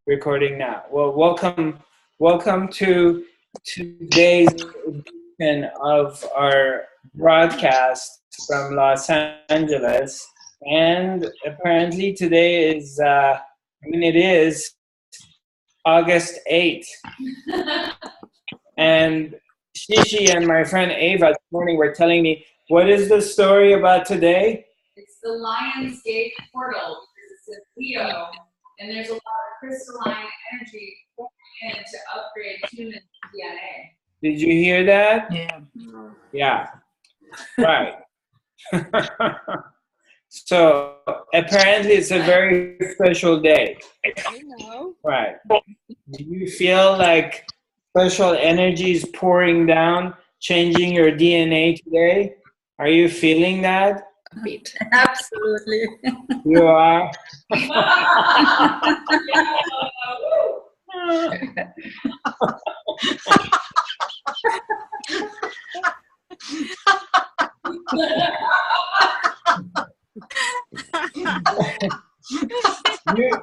Recording now. Well, welcome to today's edition of our broadcast from Los Angeles. And apparently today is, it is August 8th. And Shishi and my friend Ava this morning were telling me, what is the story about today? It's the Lion's Gate portal because it's a Leo, and there's a lot of crystalline energy pouring in to upgrade human DNA. Did you hear that? Yeah. Yeah. Right. So apparently it's a very special day. I know. Right. Do you feel like special energy is pouring down, changing your DNA today? Are you feeling that? Absolutely. You are?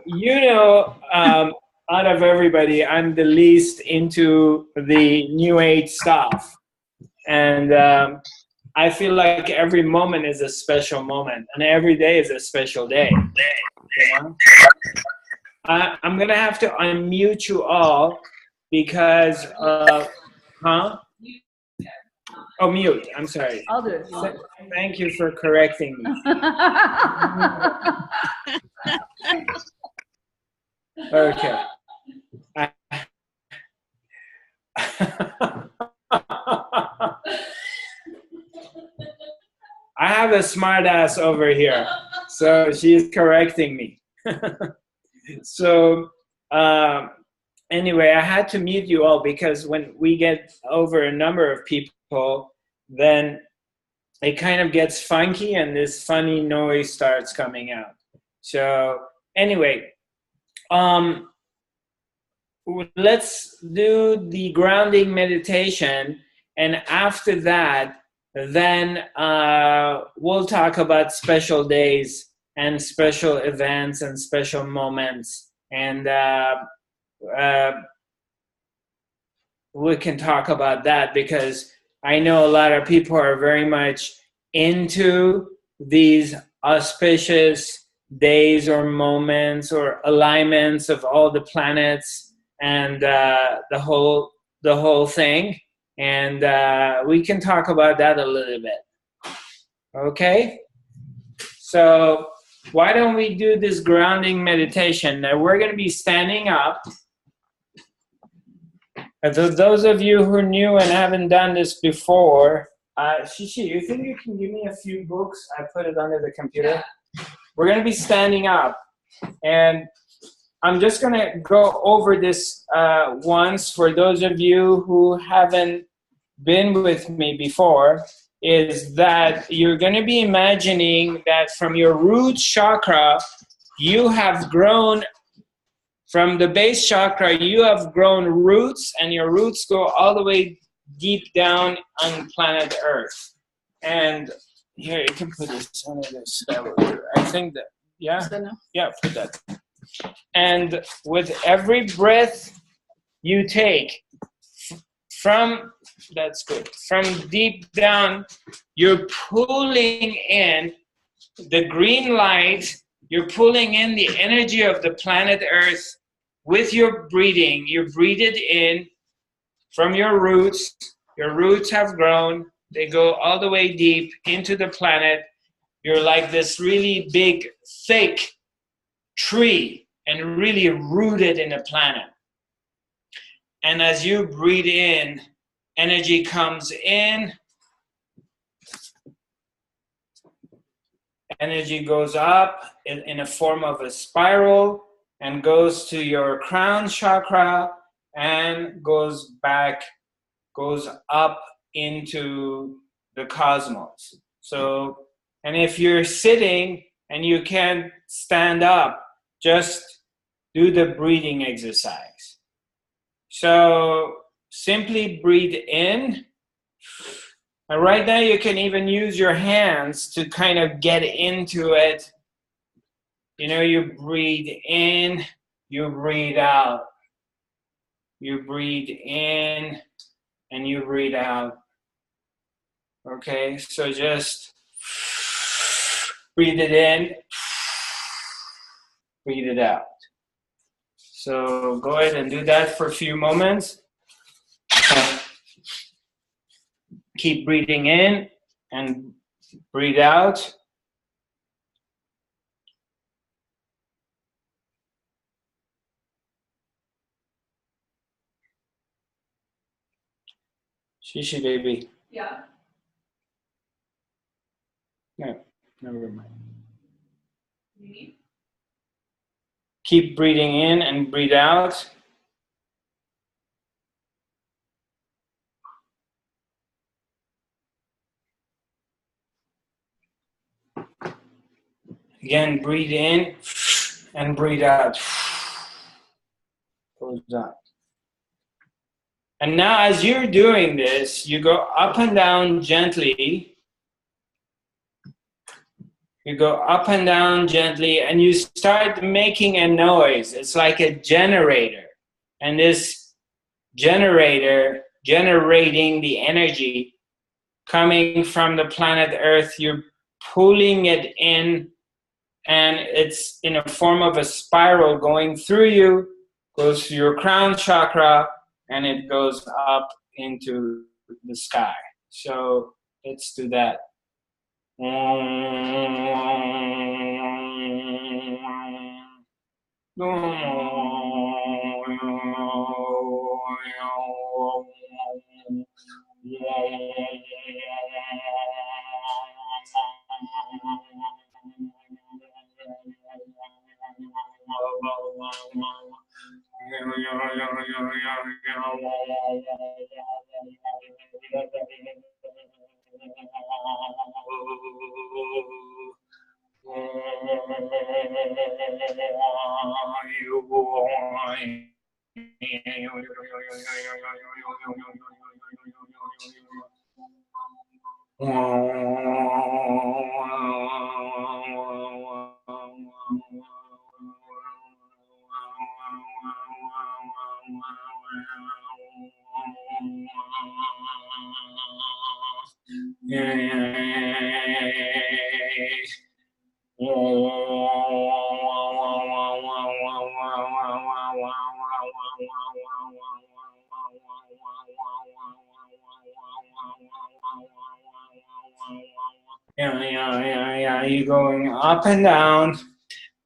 you know, out of everybody, I'm the least into the New Age stuff. And I feel like every moment is a special moment, and every day is a special day. You know? I'm going to have to unmute you all because, huh? Oh, mute. I'm sorry. I'll do it. Thank you for correcting me. Okay. I have a smart ass over here, so she's correcting me. So anyway, I had to mute you all because when we get over a number of people, then it kind of gets funky and this funny noise starts coming out. So anyway, let's do the grounding meditation, and after that, then we'll talk about special days and special events and special moments, and we can talk about that because I know a lot of people are very much into these auspicious days or moments or alignments of all the planets and the whole thing. And we can talk about that a little bit. Okay? So why don't we do this grounding meditation? Now we're going to be standing up. And for those of you who are new and haven't done this before, Shishi, you think you can give me a few books? I put it under the computer. Yeah. We're going to be standing up. And I'm just going to go over this once for those of you who haven't been with me before, is that you're going to be imagining that from your root chakra, you have grown, from the base chakra, you have grown roots, and your roots go all the way deep down on planet Earth. And here, you can put this under this. I think that, yeah? Yeah, put that. And with every breath you take, that's good. From deep down, you're pulling in the green light, you're pulling in the energy of the planet Earth with your breathing. You breathe it in from your roots. Your roots have grown. They go all the way deep into the planet. You're like this really big, thick tree and really rooted in the planet. And as you breathe in, energy comes in, energy goes up in a form of a spiral and goes to your crown chakra and goes up into the cosmos. So, and if you're sitting and you can't stand up, just do the breathing exercise. So simply breathe in. And right now you can even use your hands to kind of get into it. You know, you breathe in you breathe out. You breathe in and you breathe out. Okay, so just breathe it in, breathe it out. So go ahead and do that for a few moments. Keep breathing in and breathe out. Shishi baby. Yeah. No, never mind. You need? Keep breathing in and breathe out. Again, breathe in and breathe out. Goes down. And now as you're doing this, you go up and down gently. You go up and down gently and you start making a noise. It's like a generator. And this generator generating the energy coming from the planet Earth, you're pulling it in and it's in a form of a spiral going through you, goes to your crown chakra, and it goes up into the sky. So let's do that. Yeah. You're going up and down.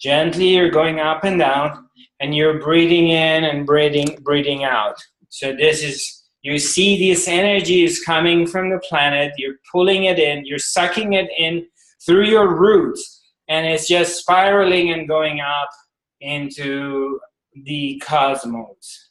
Gently, you're going up and down, and you're breathing in and breathing out. So this is, you see this energy is coming from the planet, you're pulling it in, you're sucking it in through your roots, and it's just spiraling and going up into the cosmos.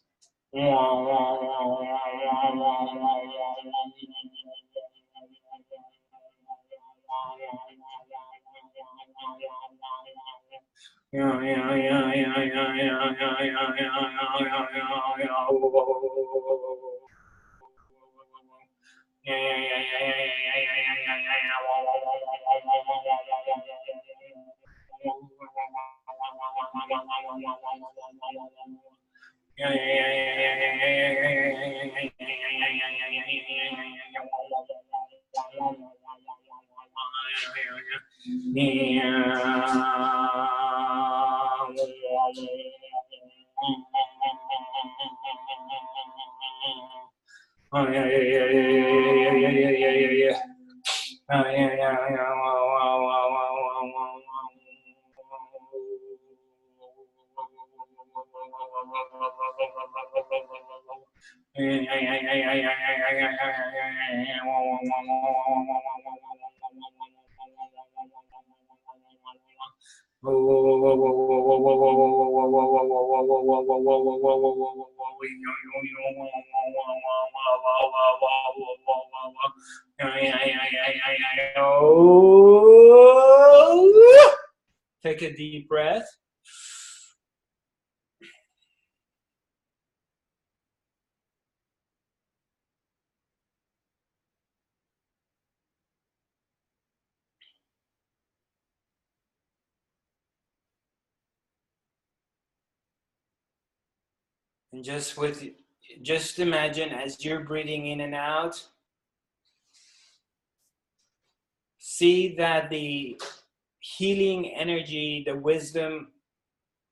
Oh yeah. Oh yeah. Take a deep breath. And just imagine as you're breathing in and out, see that the healing energy, the wisdom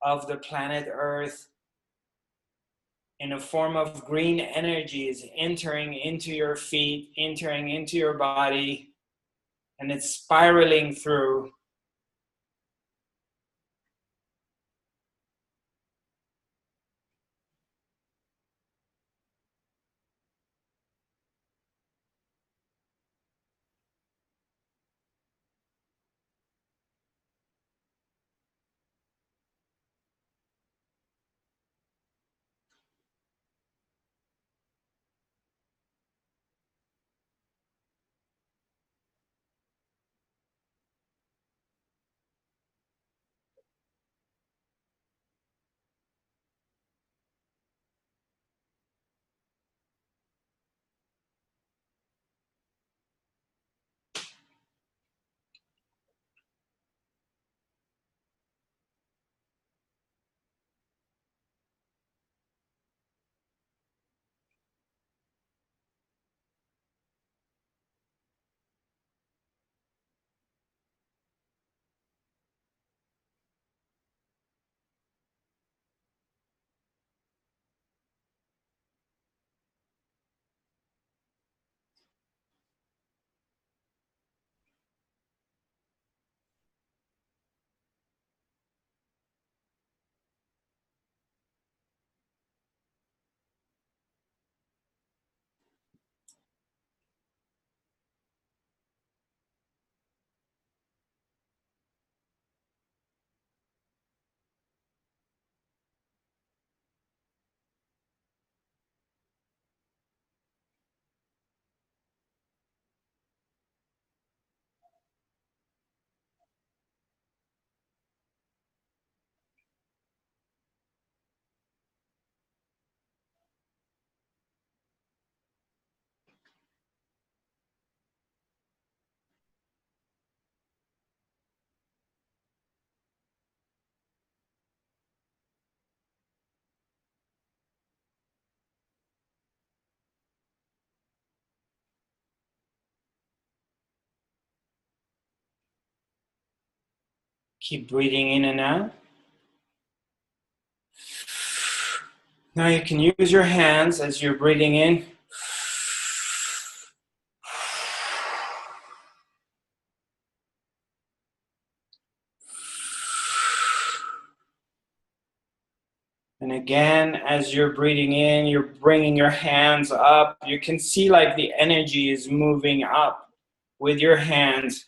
of the planet Earth in a form of green energy is entering into your feet, entering into your body, and it's spiraling through. Keep breathing in and out. Now you can use your hands as you're breathing in. And again, as you're breathing in, you're bringing your hands up. You can see like the energy is moving up with your hands.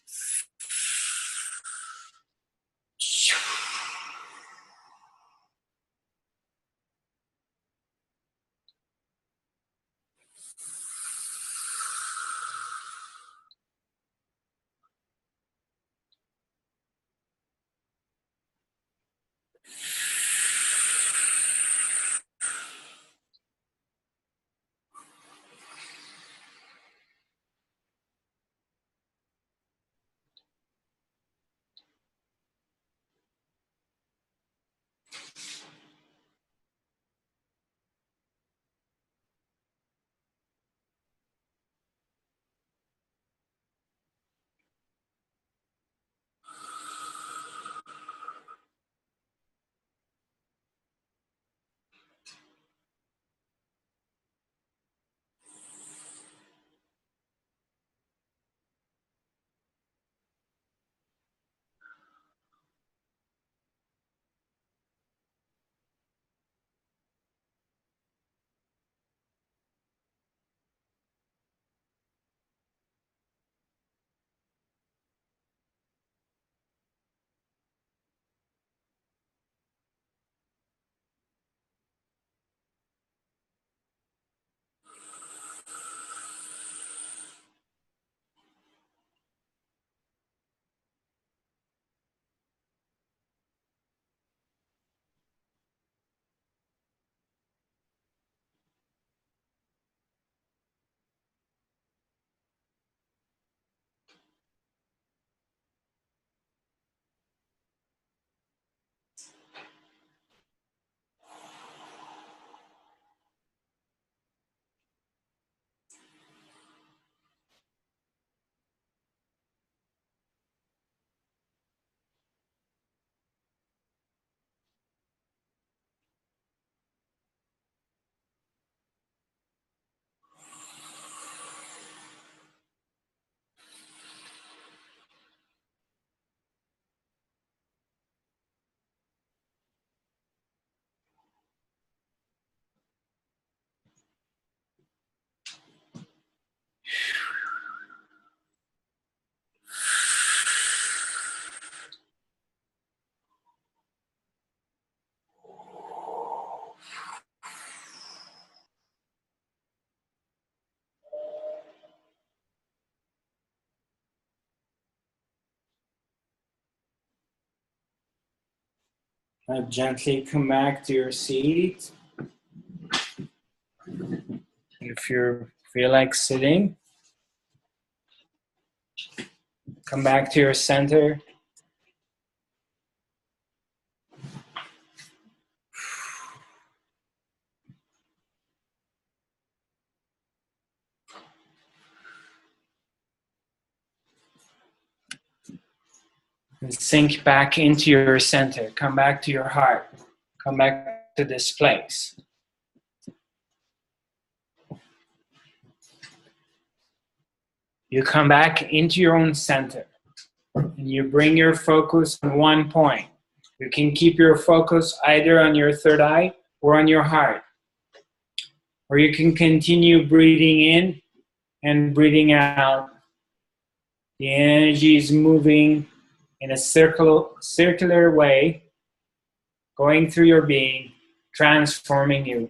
Now gently come back to your seat. If you feel like sitting, come back to your center. And sink back into your center. Come back to your heart. Come back to this place. You come back into your own center. And you bring your focus on one point. You can keep your focus either on your third eye or on your heart. Or you can continue breathing in and breathing out. The energy is moving in a circular way, going through your being, transforming you.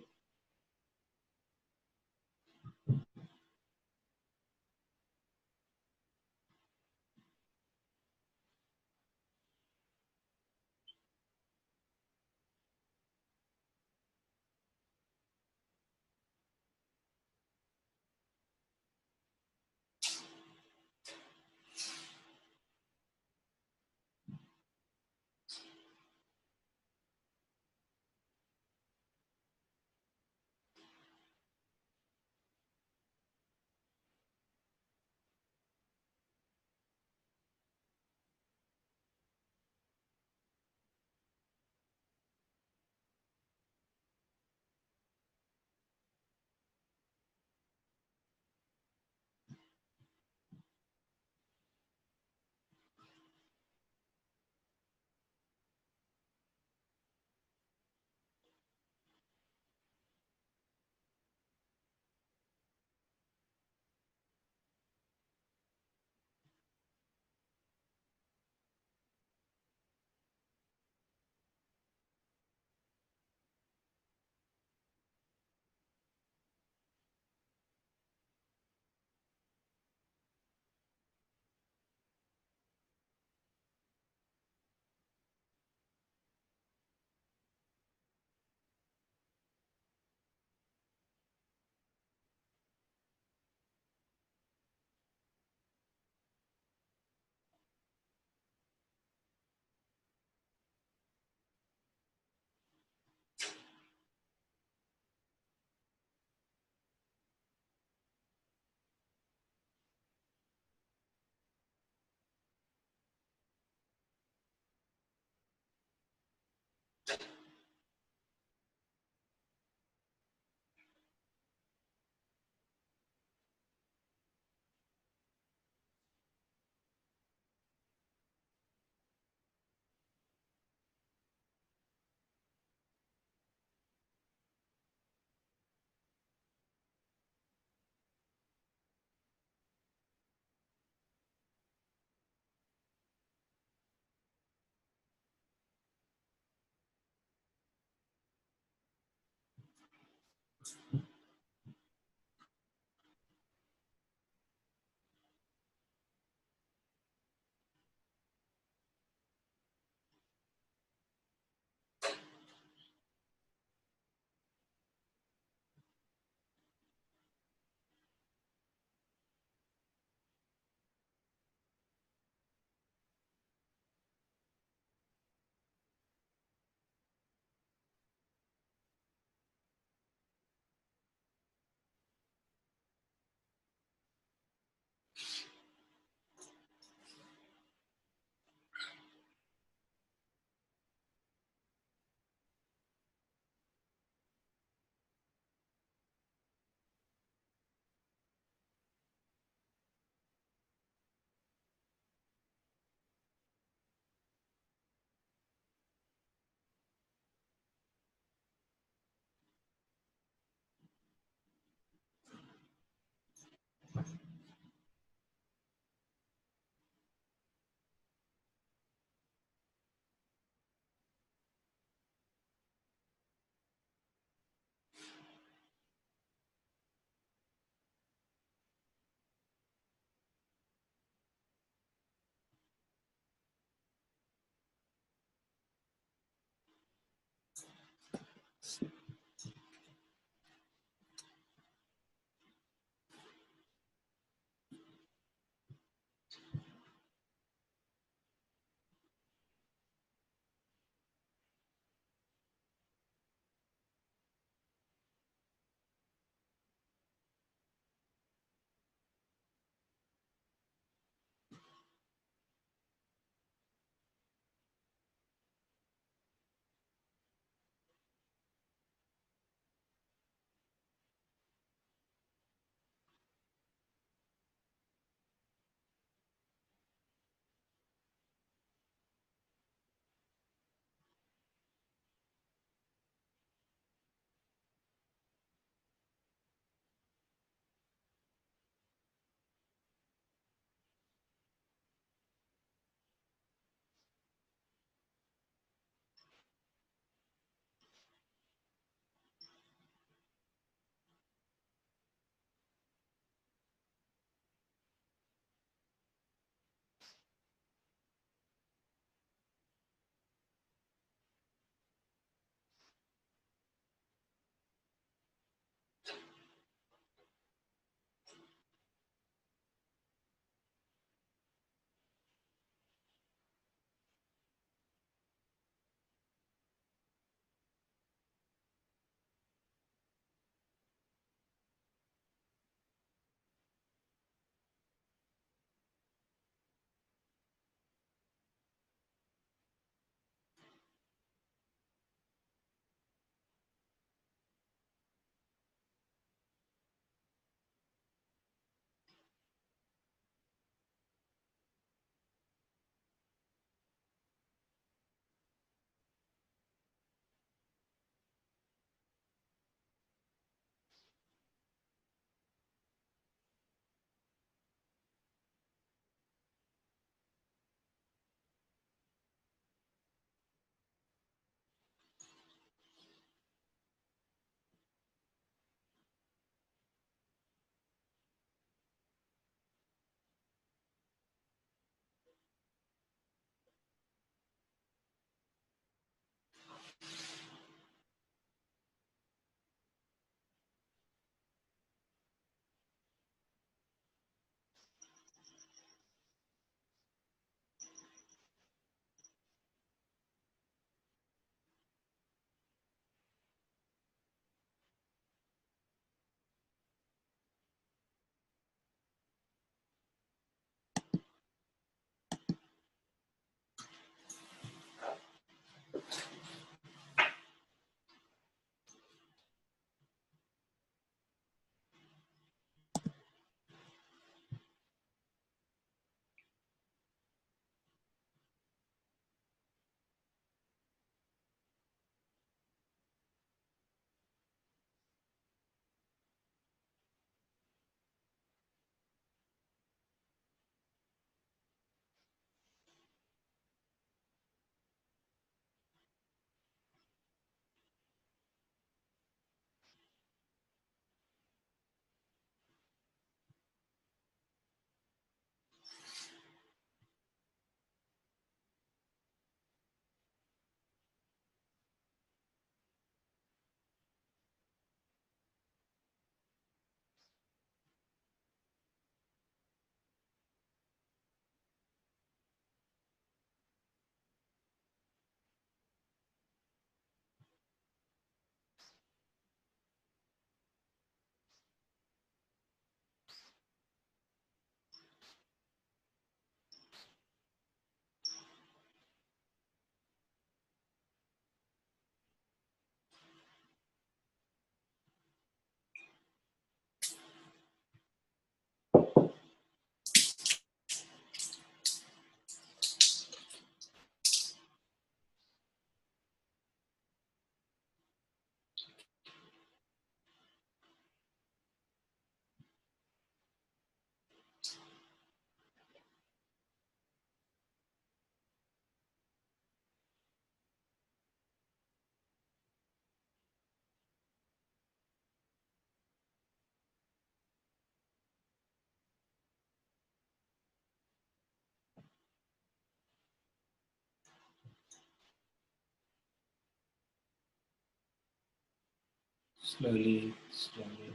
Slowly, slowly.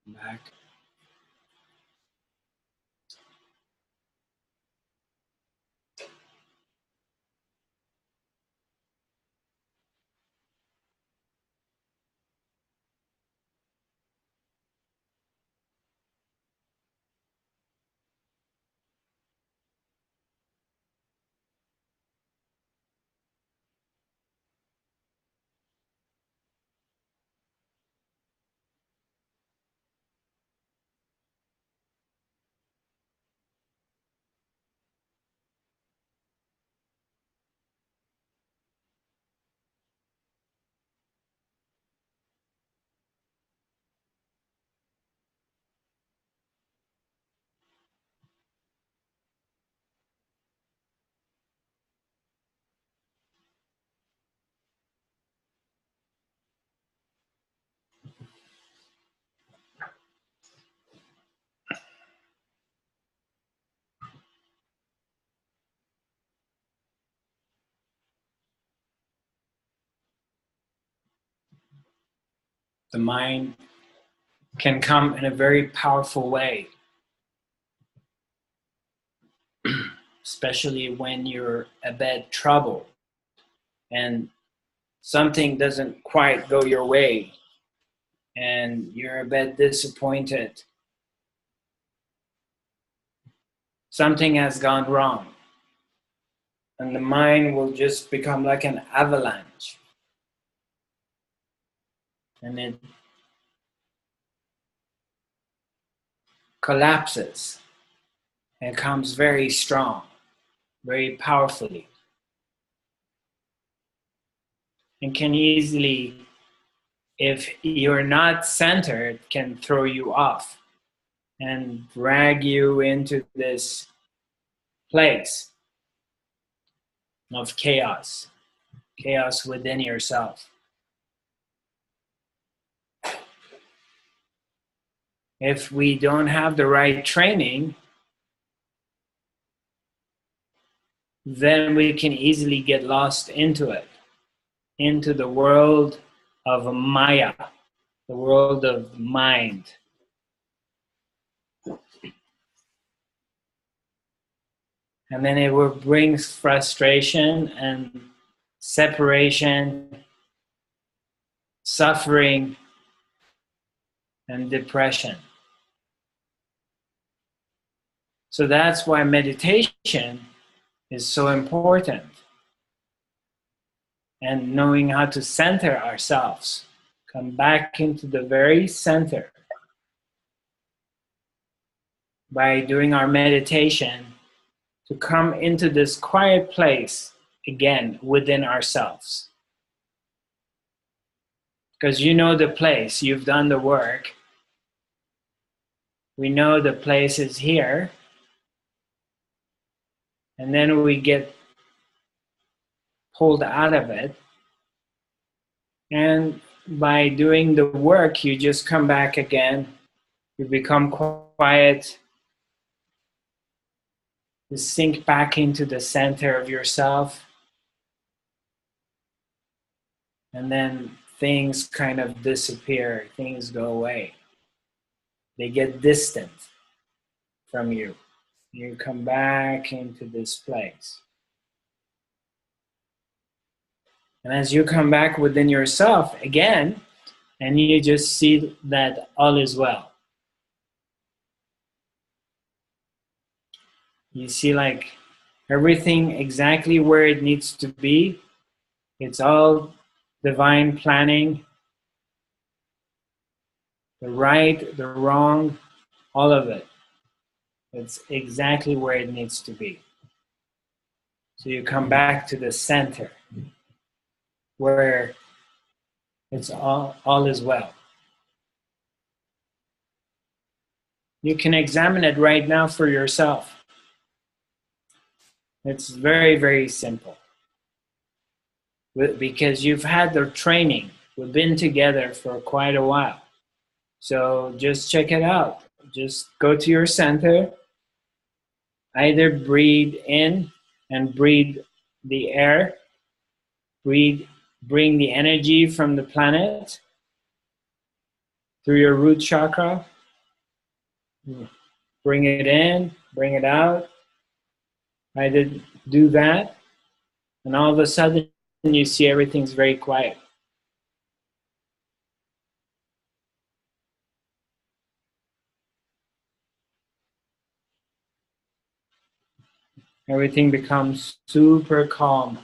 Back. The mind can come in a very powerful way, especially when you're a bit troubled and something doesn't quite go your way and you're a bit disappointed. Something has gone wrong. And the mind will just become like an avalanche. And it collapses and comes very strong, very powerfully. And can easily, if you're not centered, can throw you off and drag you into this place of chaos, chaos within yourself. If we don't have the right training, then we can easily get lost into it, into the world of Maya, the world of mind. And then it will bring frustration and separation, suffering, and depression. So that's why meditation is so important. And knowing how to center ourselves, come back into the very center by doing our meditation, to come into this quiet place again within ourselves. Because you know the place, you've done the work. We know the place is here. And then we get pulled out of it. And by doing the work, you just come back again. You become quiet. You sink back into the center of yourself. And then things kind of disappear. Things go away. They get distant from you. You come back into this place. And as you come back within yourself again, and you just see that all is well. You see like everything exactly where it needs to be. It's all divine planning. The right, the wrong, all of it. It's exactly where it needs to be. So you come back to the center where it's all is well. You can examine it right now for yourself. It's very, very simple. Because you've had the training. We've been together for quite a while. So just check it out. Just go to your center. Either breathe in and breathe the air. Breathe bring the energy from the planet through your root chakra. Bring it in, bring it out. I did do that, and all of a sudden you see everything's very quiet. Everything becomes super calm.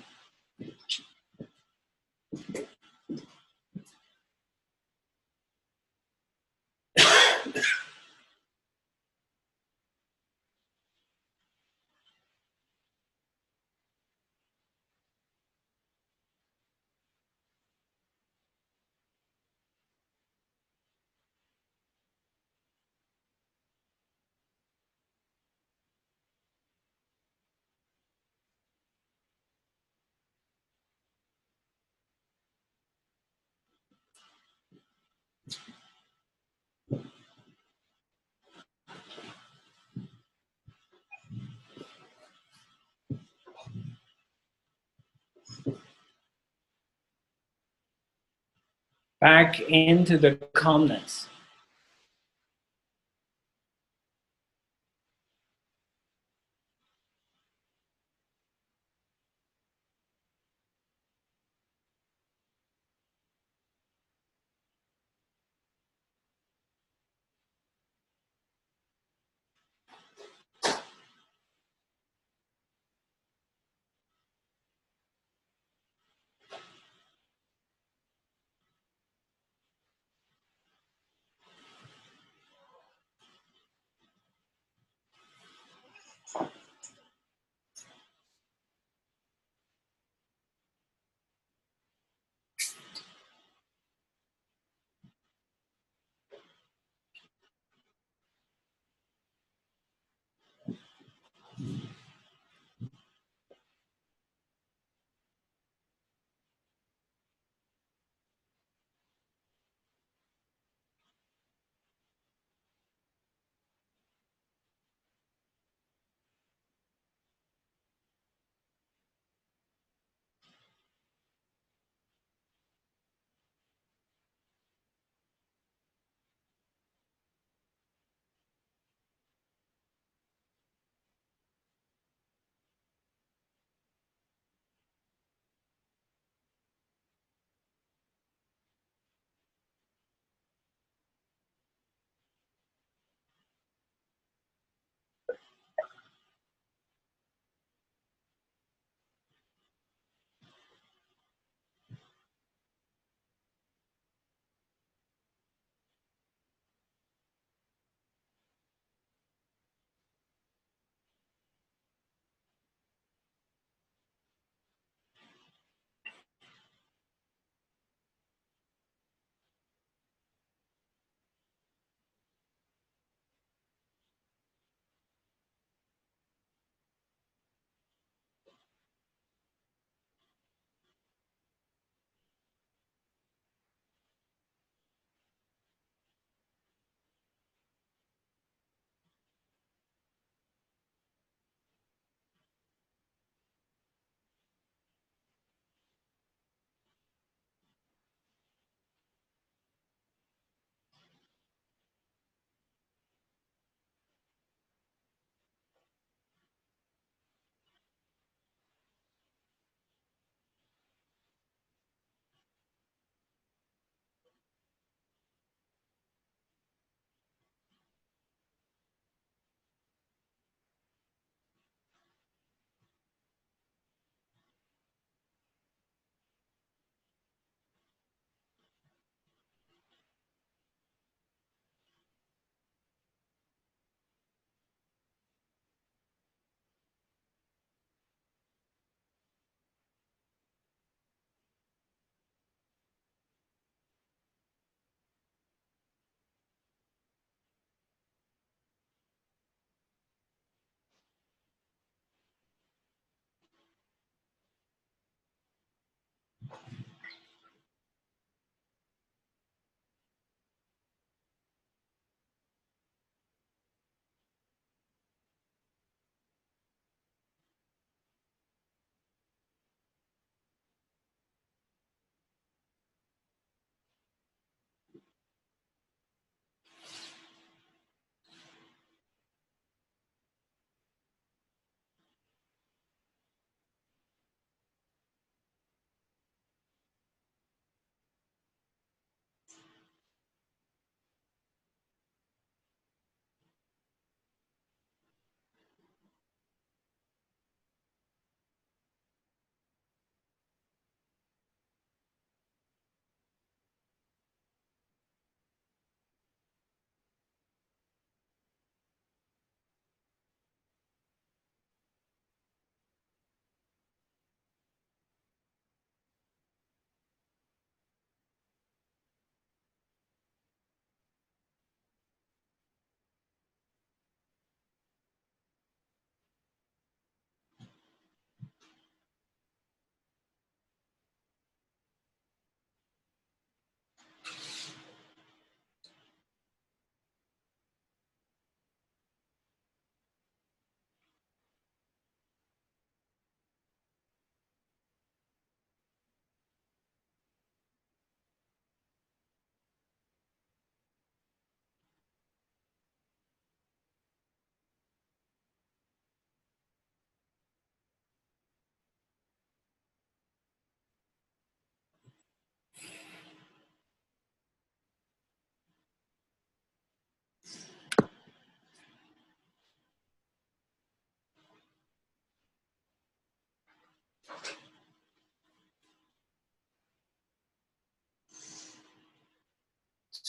Back into the calmness.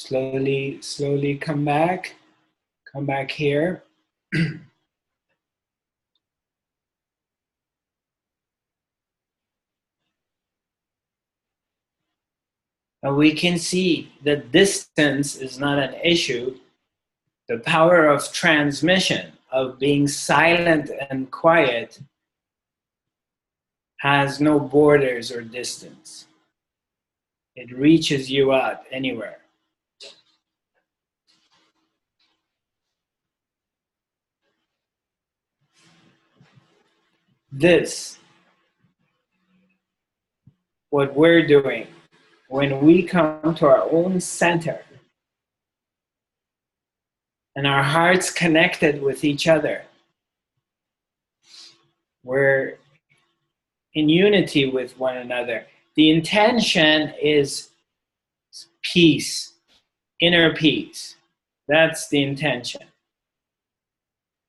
Slowly, slowly come back. Come back here. And we can see that distance is not an issue. The power of transmission, of being silent and quiet, has no borders or distance. It reaches you out anywhere. This, what we're doing, when we come to our own center and our hearts connected with each other, we're in unity with one another. The intention is peace, inner peace. That's the intention.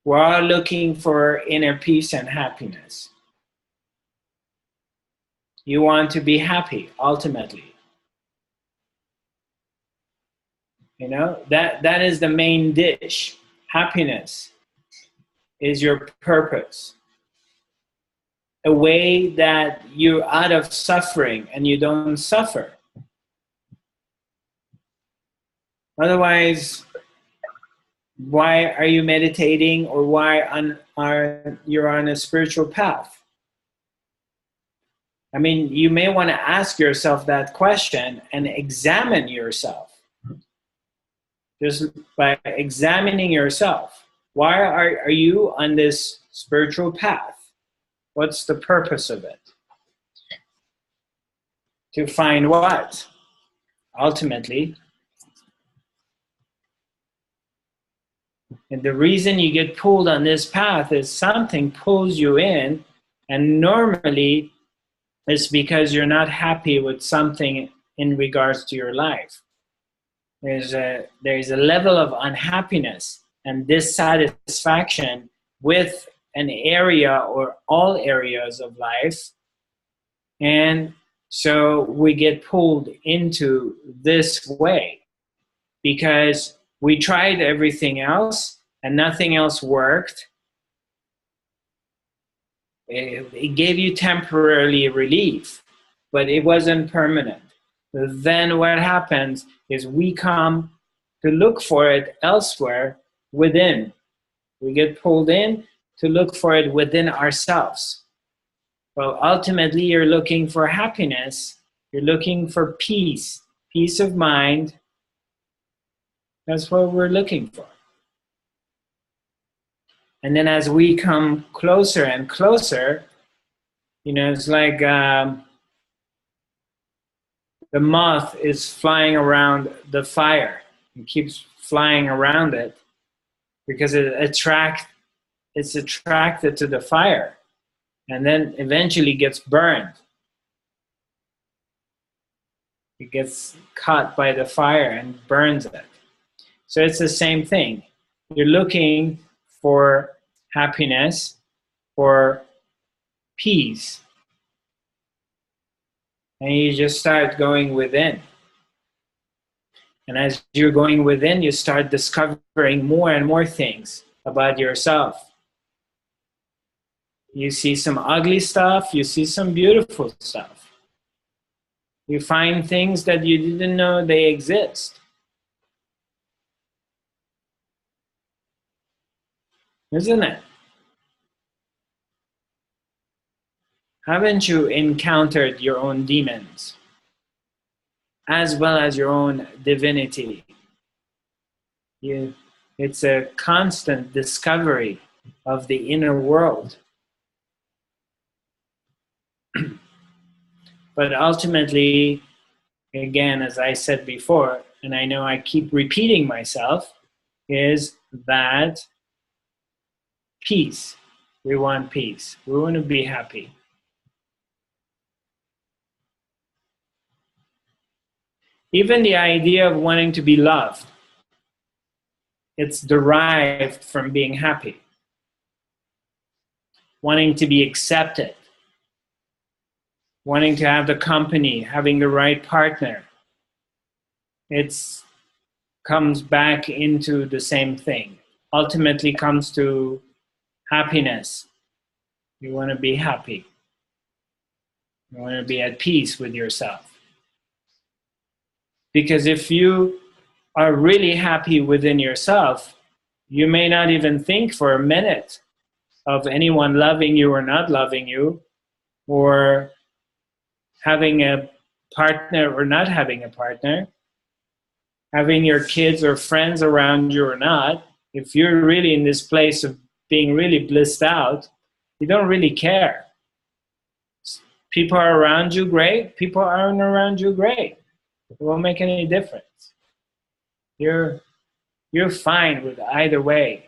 We're all looking for inner peace and happiness. You want to be happy, ultimately. You know, that is the main dish. Happiness is your purpose. A way that you're out of suffering and you don't suffer. Otherwise, why are you meditating, or why you're on a spiritual path? I mean, you may want to ask yourself that question and examine yourself. Just by examining yourself. Why are you on this spiritual path? What's the purpose of it? To find what? Ultimately. And the reason you get pulled on this path is something pulls you in, and normally it's because you're not happy with something in regards to your life. There's a level of unhappiness and dissatisfaction with an area or all areas of life. And so we get pulled into this way because we tried everything else and nothing else worked. It gave you temporary relief, but it wasn't permanent. Then what happens is we come to look for it elsewhere within. We get pulled in to look for it within ourselves. Well, ultimately, you're looking for happiness. You're looking for peace, peace of mind. That's what we're looking for. And then as we come closer and closer, you know, it's like the moth is flying around the fire and keeps flying around it because it's attracted to the fire and then eventually gets burned. It gets caught by the fire and burns it. So it's the same thing. You're looking for happiness, for peace, and you just start going within. And as you're going within, you start discovering more and more things about yourself. You see some ugly stuff, you see some beautiful stuff. You find things that you didn't know they exist. Isn't it? Haven't you encountered your own demons as well as your own divinity? It's a constant discovery of the inner world. But ultimately, again, as I said before, and I know I keep repeating myself, is that peace. We want peace. We want to be happy. Even the idea of wanting to be loved, it's derived from being happy. Wanting to be accepted. Wanting to have the company, having the right partner. It's comes back into the same thing. Ultimately comes to happiness. You want to be happy. You want to be at peace with yourself. Because if you are really happy within yourself, you may not even think for a minute of anyone loving you or not loving you, or having a partner or not having a partner, having your kids or friends around you or not. If you're really in this place of being really blissed out, you don't really care. People are around you, great. People aren't around you, great. It won't make any difference. You're fine with either way.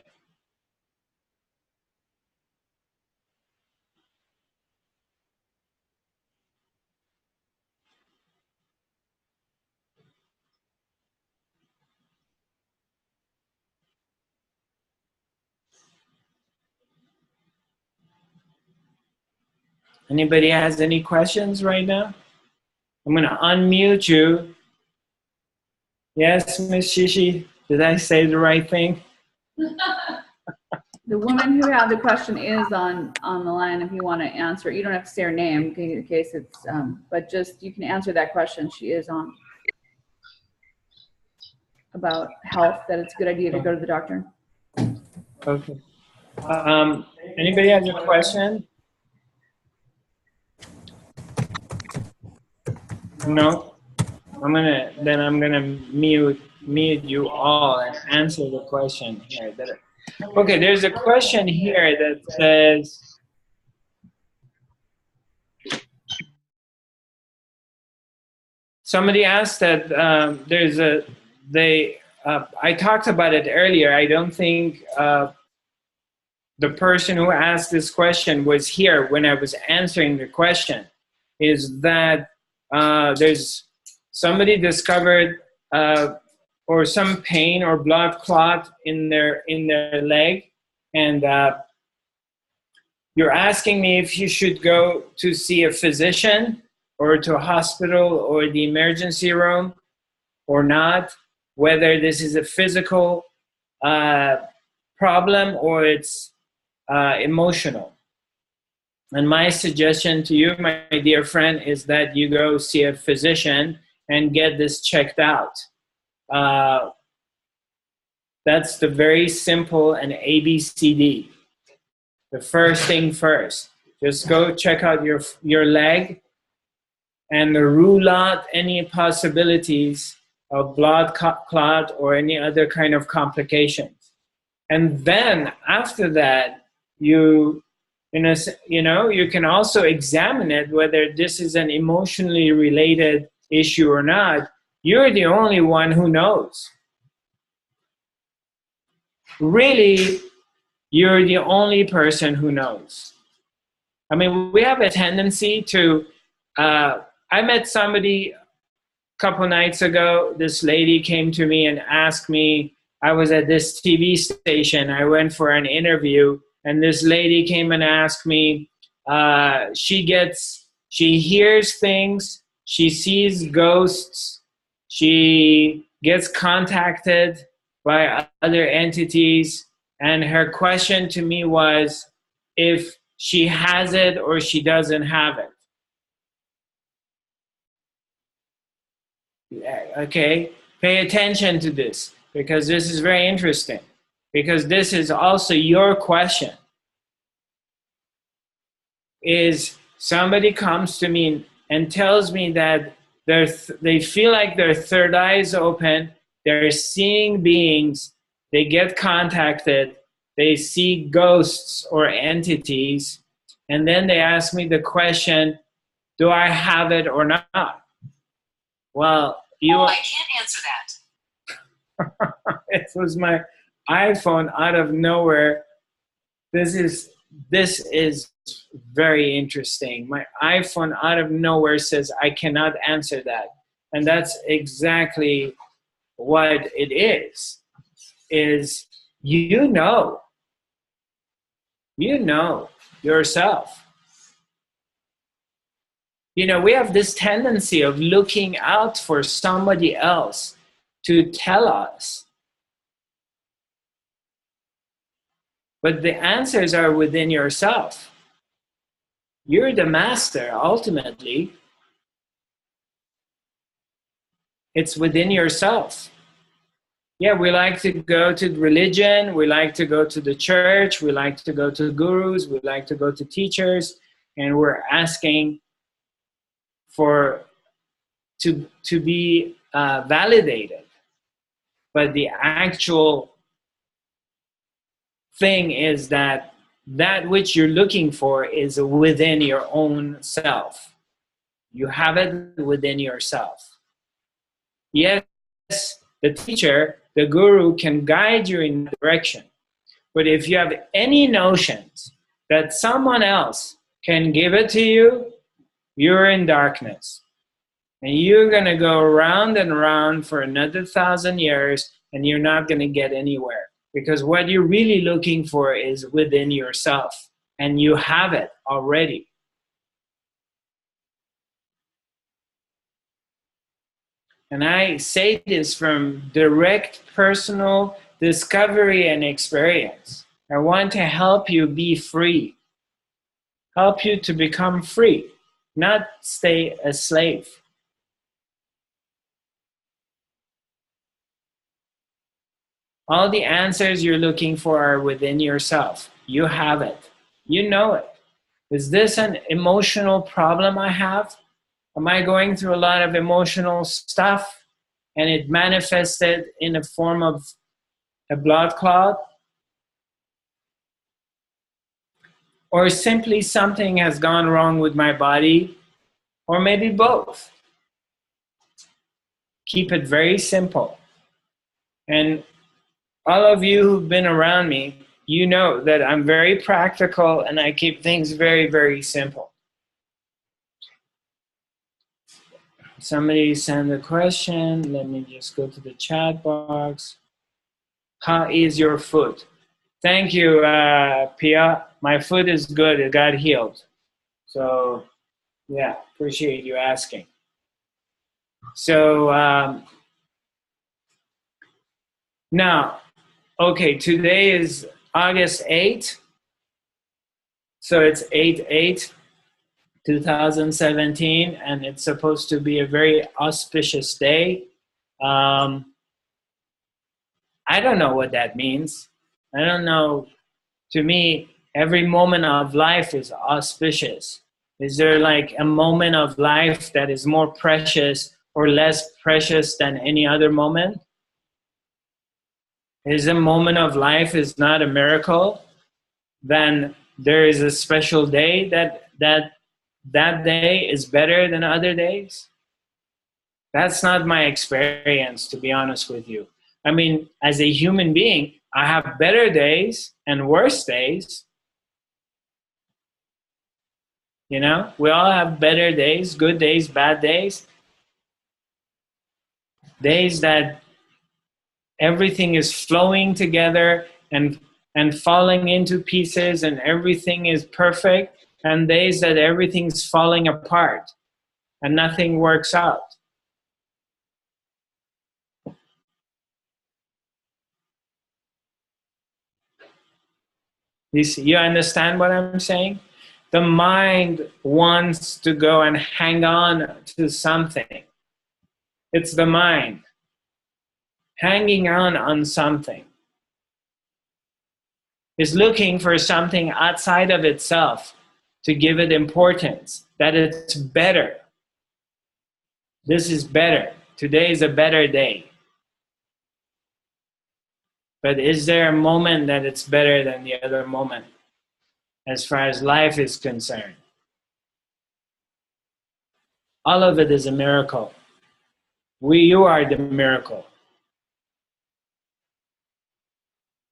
Anybody has any questions right now? I'm going to unmute you. Yes, Miss Shishi, did I say the right thing? The woman who had the question is on the line if you want to answer. You don't have to say her name in case it's, but just you can answer that question. She is on about health, that it's a good idea to go to the doctor. Okay. Anybody has a question? No? I'm gonna mute you all and answer the question here. Okay, there's a question here that says, somebody asked that I talked about it earlier. I don't think the person who asked this question was here when I was answering the question. Is that there's somebody discovered or some pain or blood clot in their leg, and you're asking me if you should go to see a physician or to a hospital or the emergency room or not, whether this is a physical problem or it's emotional. And my suggestion to you, my dear friend, is that you go see a physician and get this checked out. That's the very simple and ABCD. The first thing first, just go check out your leg and rule out any possibilities of blood clot or any other kind of complications. And then after that, you can also examine it, whether this is an emotionally related issue or not. You're the only one who knows. Really, you're the only person who knows. I mean, we have a tendency to, I met somebody a couple nights ago. This lady came to me and asked me, I was at this TV station, I went for an interview, and this lady came and asked me, she hears things, she sees ghosts, she gets contacted by other entities, and her question to me was if she has it or she doesn't have it. Okay, pay attention to this, because this is very interesting, because this is also your question. Is somebody comes to me and tells me that they feel like their third eye is open, they're seeing beings, they get contacted, they see ghosts or entities, and then they ask me the question, do I have it or not? Well, I can't answer that. It was my iPhone out of nowhere. This is very interesting. My iPhone out of nowhere says I cannot answer that. And that's exactly what it is you know yourself. We have this tendency of looking out for somebody else to tell us. But the answers are within yourself. You're the master, ultimately. It's within yourself. Yeah, we like to go to religion, we like to go to the church, we like to go to gurus, we like to go to teachers, and we're asking for to be validated. But the actual thing is that which you're looking for is within your own self. You have it within yourself. Yes, the teacher, the guru can guide you in that direction. But if you have any notions that someone else can give it to you, you're in darkness. And you're going to go round and round for another 1,000 years, and you're not going to get anywhere. Because what you're really looking for is within yourself, and you have it already. And I say this from direct personal discovery and experience. I want to help you be free, help you to become free, not stay a slave. All the answers you're looking for are within yourself. You have it. You know it. Is this an emotional problem I have? Am I going through a lot of emotional stuff and it manifested in a form of a blood clot? Or simply something has gone wrong with my body? Or maybe both. Keep it very simple. And all of you who've been around me, you know that I'm very practical and I keep things very, very simple. Somebody sent a question. Let me just go to the chat box. How is your foot? Thank you, Pia. My foot is good. It got healed. So, yeah, appreciate you asking. So, now, okay, today is August 8th. So it's 8/8/2017, and it's supposed to be a very auspicious day. I don't know what that means. I don't know. To me, every moment of life is auspicious. Is there like a moment of life that is more precious or less precious than any other moment? Is a moment of life is not a miracle? Then there is a special day that day is better than other days? That's not my experience, to be honest with you. I mean, as a human being, I have better days and worse days. You know, we all have better days, good days, bad days. Days that everything is flowing together and falling into pieces and everything is perfect, and days that everything's falling apart and nothing works out. You understand what I'm saying? The mind wants to go and hang on to something. It's the mind hanging on something. Is looking for something outside of itself to give it importance, that it's better. This is better. Today is a better day. But is there a moment that it's better than the other moment as far as life is concerned? All of it is a miracle. You are the miracle.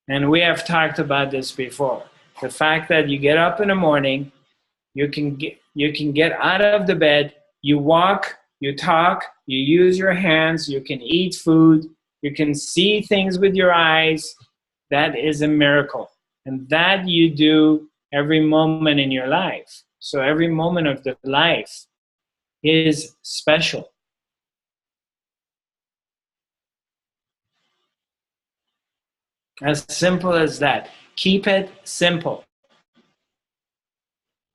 And we have talked about this before. The fact that you get up in the morning, you can get out of the bed, you walk, you talk, you use your hands, you can eat food, you can see things with your eyes. That is a miracle. And that you do every moment in your life. So every moment of the life is special. As simple as that. Keep it simple.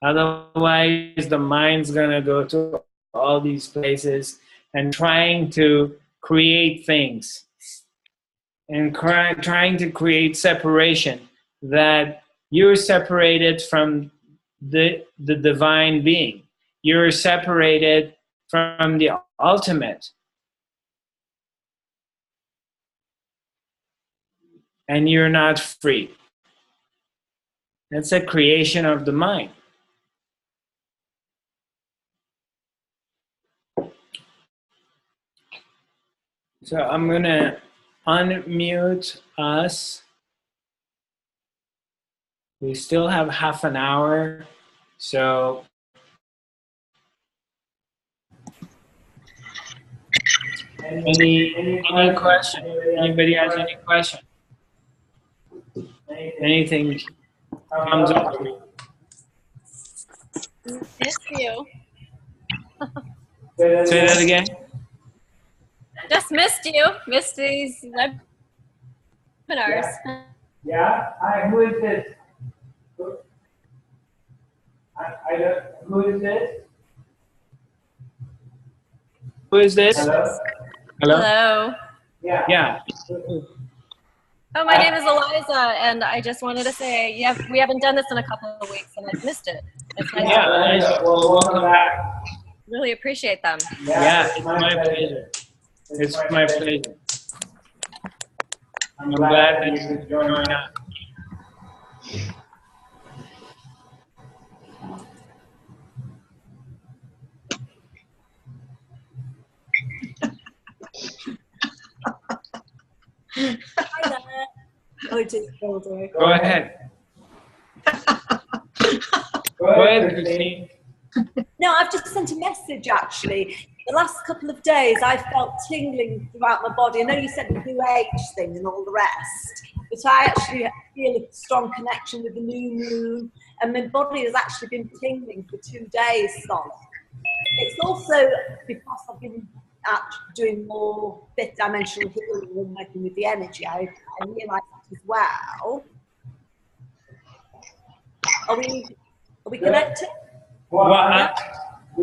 Otherwise, the mind's going to go to all these places and trying to create things and trying to create separation, that you're separated from the divine being. You're separated from the ultimate. And you're not free. That's a creation of the mind. So I'm going to unmute us. We still have half an hour. So any question? Anybody has any question? Anything comes up to me? Missed you. Say that again. Just missed you. Missed these webinars. Yeah. Hi, who is this? Who is this? Who is this? Hello? Hello. Yeah. Oh, my name is Eliza, and I just wanted to say, we haven't done this in a couple of weeks, and I've missed it. It's nice. Yeah, well, welcome back. Really appreciate them. Yeah, it's my pleasure. It's my pleasure. I'm glad that you could join us. Hi there. Oh, just hold on. Go ahead. Go ahead, Christine. No, I've just sent a message actually. The last couple of days I felt tingling throughout my body. I know you said the New Age thing and all the rest, but I actually feel a strong connection with the new moon, and my body has actually been tingling for 2 days solid. It's also because I've been doing more fifth dimensional healing and working with the energy. I realise that as well. Are we connected? Well,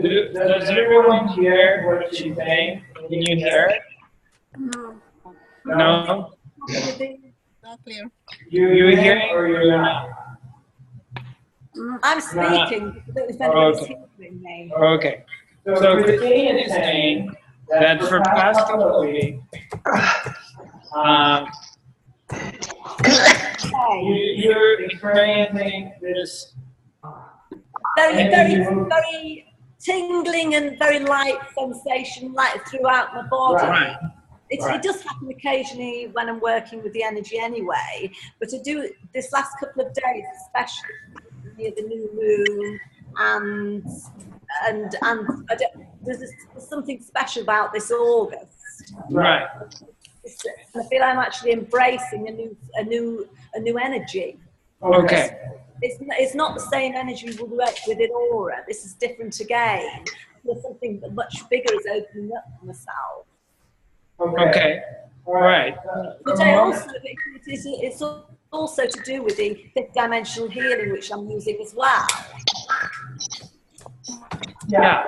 does everyone hear what she's saying? Can you hear it? No. No? Not clear. You hear it or you're not? I'm speaking. I don't know if anybody's hearing me. Okay. So Christine is saying that for past couple of weeks, you're experiencing this very tingling and very light sensation like throughout my body. Right. It does happen occasionally when I'm working with the energy anyway, but I do this last couple of days, especially near the new moon, and there's something special about this August. Right. I feel I'm actually embracing a new energy. Okay. It's not the same energy we work with in aura. This is different again. There's something much bigger is opening up for myself. Okay. All right. But I also, it's also to do with the fifth dimensional healing, which I'm using as well. Yeah.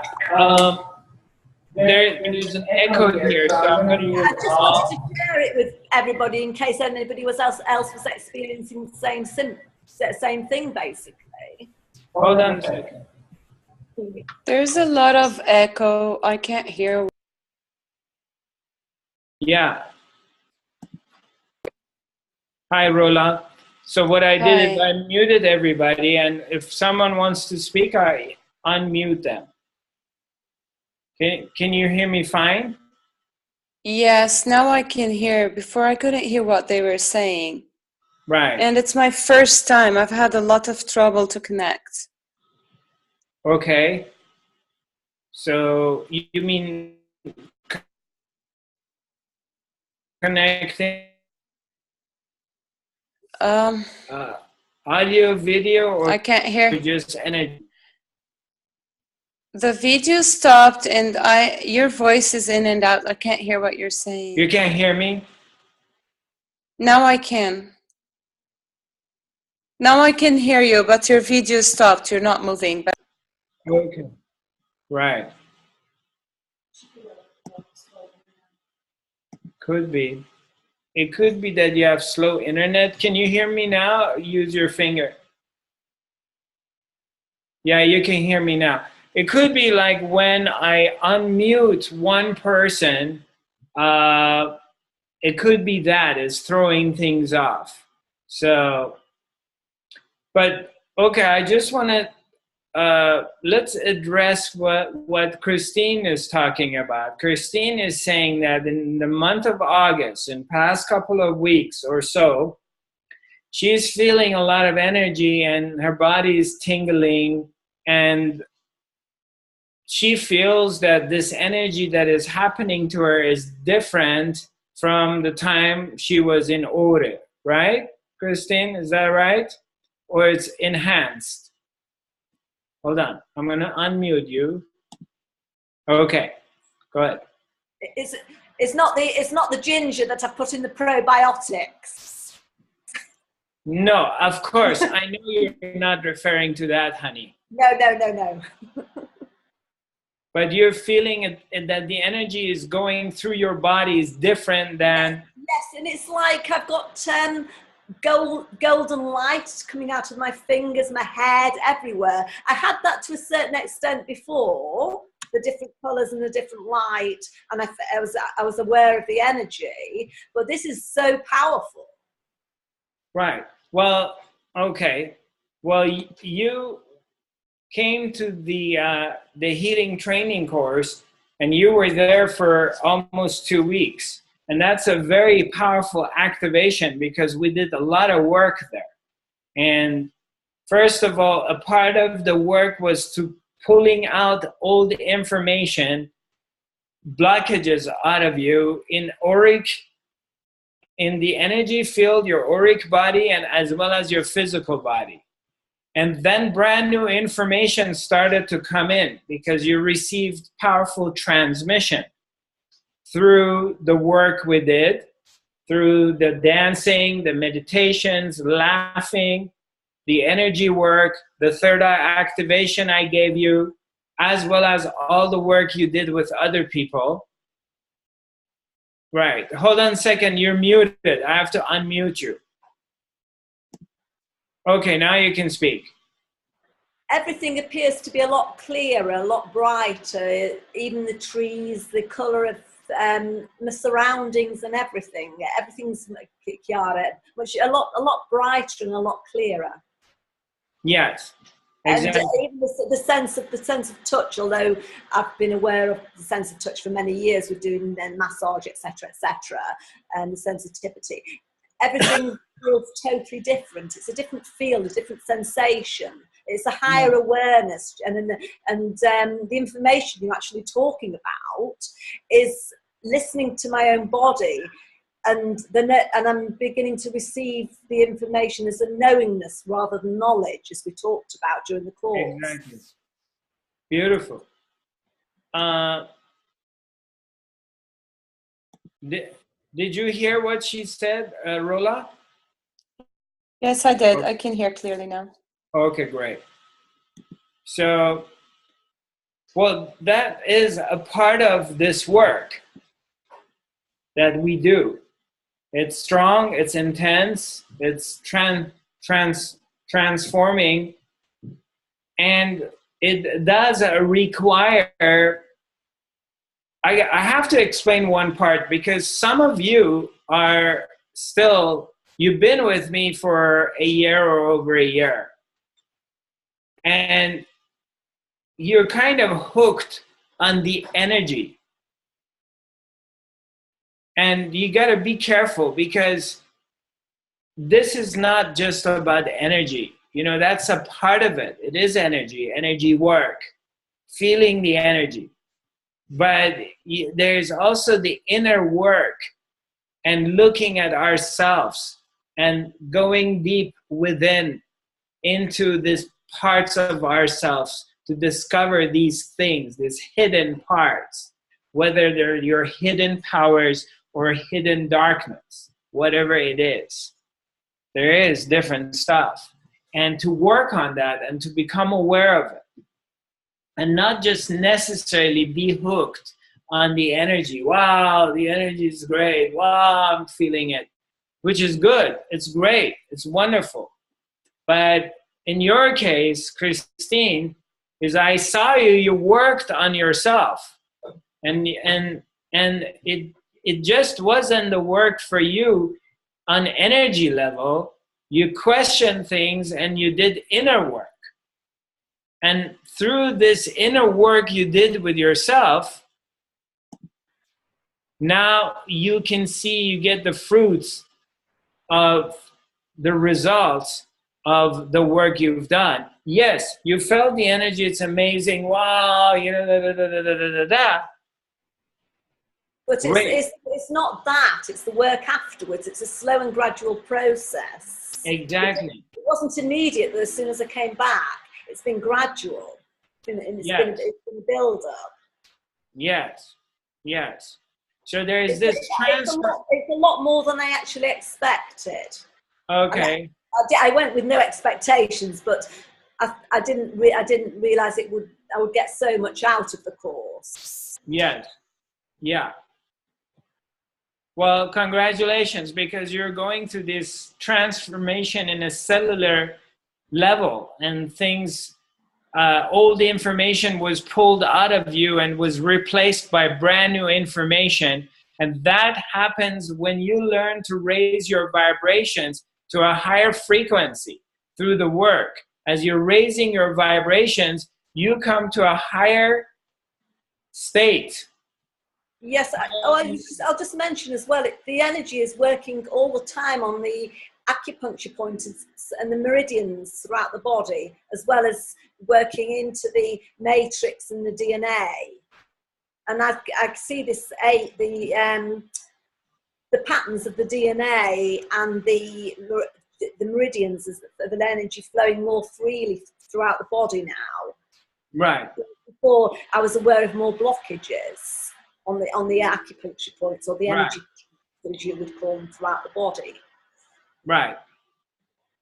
There's an echo here, so I'm going to use I just wanted to share it with everybody in case anybody else was experiencing the same thing, basically. Hold on a second. There's a lot of echo. I can't hear. Yeah. Hi, Roland. So what I did is I muted everybody, and if someone wants to speak, I unmute them. Can you hear me fine? Yes, now I can hear. Before I couldn't hear what they were saying. Right. And it's my first time. I've had a lot of trouble to connect. Okay. So you mean connecting audio, video, or I can't hear. Just energy? The video stopped and your voice is in and out. I can't hear what you're saying. You can't hear me? Now I can. Now I can hear you, but your video stopped. You're not moving. But Okay. Right. Could be. It could be that you have slow internet. Can you hear me now? Use your finger. Yeah, you can hear me now. It could be like when I unmute one person, it could be that is throwing things off. So, but okay, I just want to let's address what Christine is talking about. Christine is saying that in the month of August, in past couple of weeks or so, she's feeling a lot of energy and her body is tingling, and she feels that this energy that is happening to her is different from the time she was in Ore, right? Christine, is that right? Or it's enhanced? Hold on, I'm gonna unmute you. Okay, go ahead. It's not the ginger that I've put in the probiotics. No, of course, I know you're not referring to that, honey. No. But you're feeling that the energy is going through your body is different than... Yes, and it's like I've got golden light coming out of my fingers, my head, everywhere. I had that to a certain extent before, the different colours and the different light, and I was aware of the energy, but this is so powerful. Right. Well, okay. Well, you came to the healing training course, and you were there for almost 2 weeks. And that's a very powerful activation because we did a lot of work there. And first of all, a part of the work was to pulling out old information, blockages out of you in auric, in the energy field, your auric body, and as well as your physical body. And then brand new information started to come in because you received powerful transmission through the work we did, through the dancing, the meditations, laughing, the energy work, the third eye activation I gave you, as well as all the work you did with other people. Right, hold on a second, you're muted. I have to unmute you. Okay, now you can speak. Everything appears to be a lot clearer, a lot brighter, even the trees, the colour of the surroundings and everything. Everything's a lot brighter and a lot clearer. Yes, exactly. And even the sense of touch, although I've been aware of the sense of touch for many years with doing massage, etc., and the sensitivity, everything feels totally different. It's a different feel, a different sensation. It's a higher awareness, and the information you're actually talking about is listening to my own body, and I'm beginning to receive the information as a knowingness rather than knowledge, as we talked about during the course. Exactly. Beautiful. Did you hear what she said, Rola? yes, I did. Okay. I can hear clearly now. Okay, great. So, well, that is a part of this work that we do. It's strong, it's intense, it's transforming, and it does require... I have to explain one part because some of you are still, you've been with me for a year or over a year. And you're kind of hooked on the energy. And you got to be careful because this is not just about energy. You know, that's a part of it. It is energy work, feeling the energy. But there's also the inner work and looking at ourselves and going deep within into these parts of ourselves to discover these things, these hidden parts, whether they're your hidden powers or hidden darkness, whatever it is. There is different stuff. and to work on that and to become aware of it, and not just necessarily be hooked on the energy. Wow, the energy is great. Wow, I'm feeling it, which is good. It's great. It's wonderful. But in your case, Christine, is I saw you worked on yourself, and it just wasn't the work for you on energy level. You questioned things and you did inner work. And through this inner work you did with yourself, now you can see, you get the fruits of the results of the work you've done. Yes, you felt the energy, it's amazing, wow, you know, da, da, da, da, da, da, da. But it's not that, it's the work afterwards. It's a slow and gradual process. Exactly. It wasn't immediate, but as soon as I came back, it's been gradual. It's been a build-up. Yes, yes. So there is this transfer. It's a lot more than I actually expected. Okay. I went with no expectations, but I didn't realize I would get so much out of the course. Yes. Yeah. Well, congratulations, because you're going through this transformation in a cellular level, and things, all the information was pulled out of you and was replaced by brand new information. And that happens when you learn to raise your vibrations to a higher frequency through the work. As you're raising your vibrations, you come to a higher state. Yes, I'll just mention as well, the energy is working all the time on the acupuncture points and the meridians throughout the body, as well as working into the matrix and the DNA. And I see this, the patterns of the DNA and the meridians of the energy flowing more freely throughout the body now. Right. Before, I was aware of more blockages on the acupuncture points, or the energy, as you would call them, throughout the body. Right.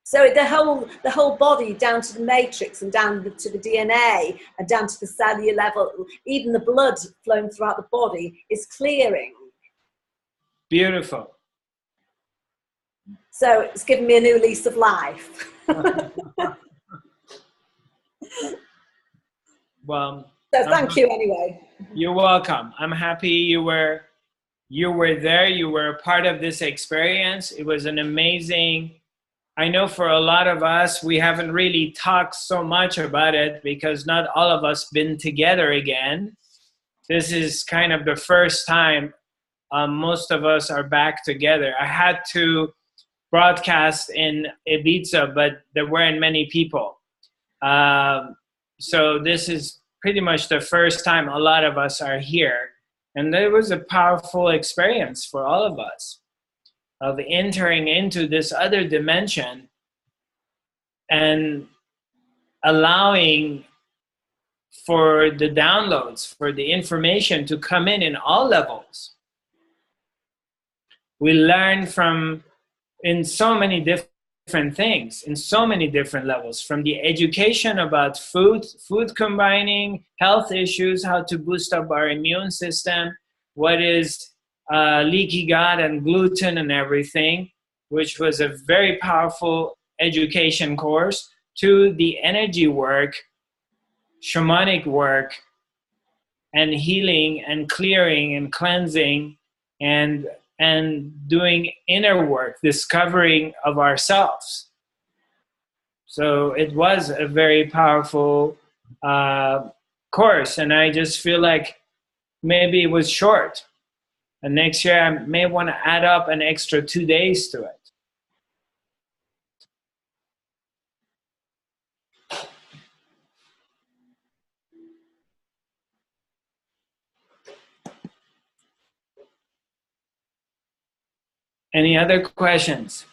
So the whole body, down to the matrix and down to the DNA and down to the cellular level, even the blood flowing throughout the body is clearing. Beautiful. So it's given me a new lease of life. Well, so thank you anyway. You're welcome. I'm happy you were there. You were a part of this experience. It was an amazing. I know for a lot of us, we haven't really talked so much about it because not all of us been together again. This is kind of the first time most of us are back together. I had to broadcast in Ibiza, but there weren't many people. So this is pretty much the first time a lot of us are here. And it was a powerful experience for all of us of entering into this other dimension and allowing for the downloads, for the information to come in all levels. We learn from in so many different things, in so many different levels, from the education about food combining, health issues, how to boost up our immune system, what is leaky gut and gluten and everything, which was a very powerful education course, to the energy work, shamanic work, and healing and clearing and cleansing and doing inner work, discovering of ourselves. So it was a very powerful course, and I just feel like maybe it was short. And next year I may want to add up an extra 2 days to it. Any other questions?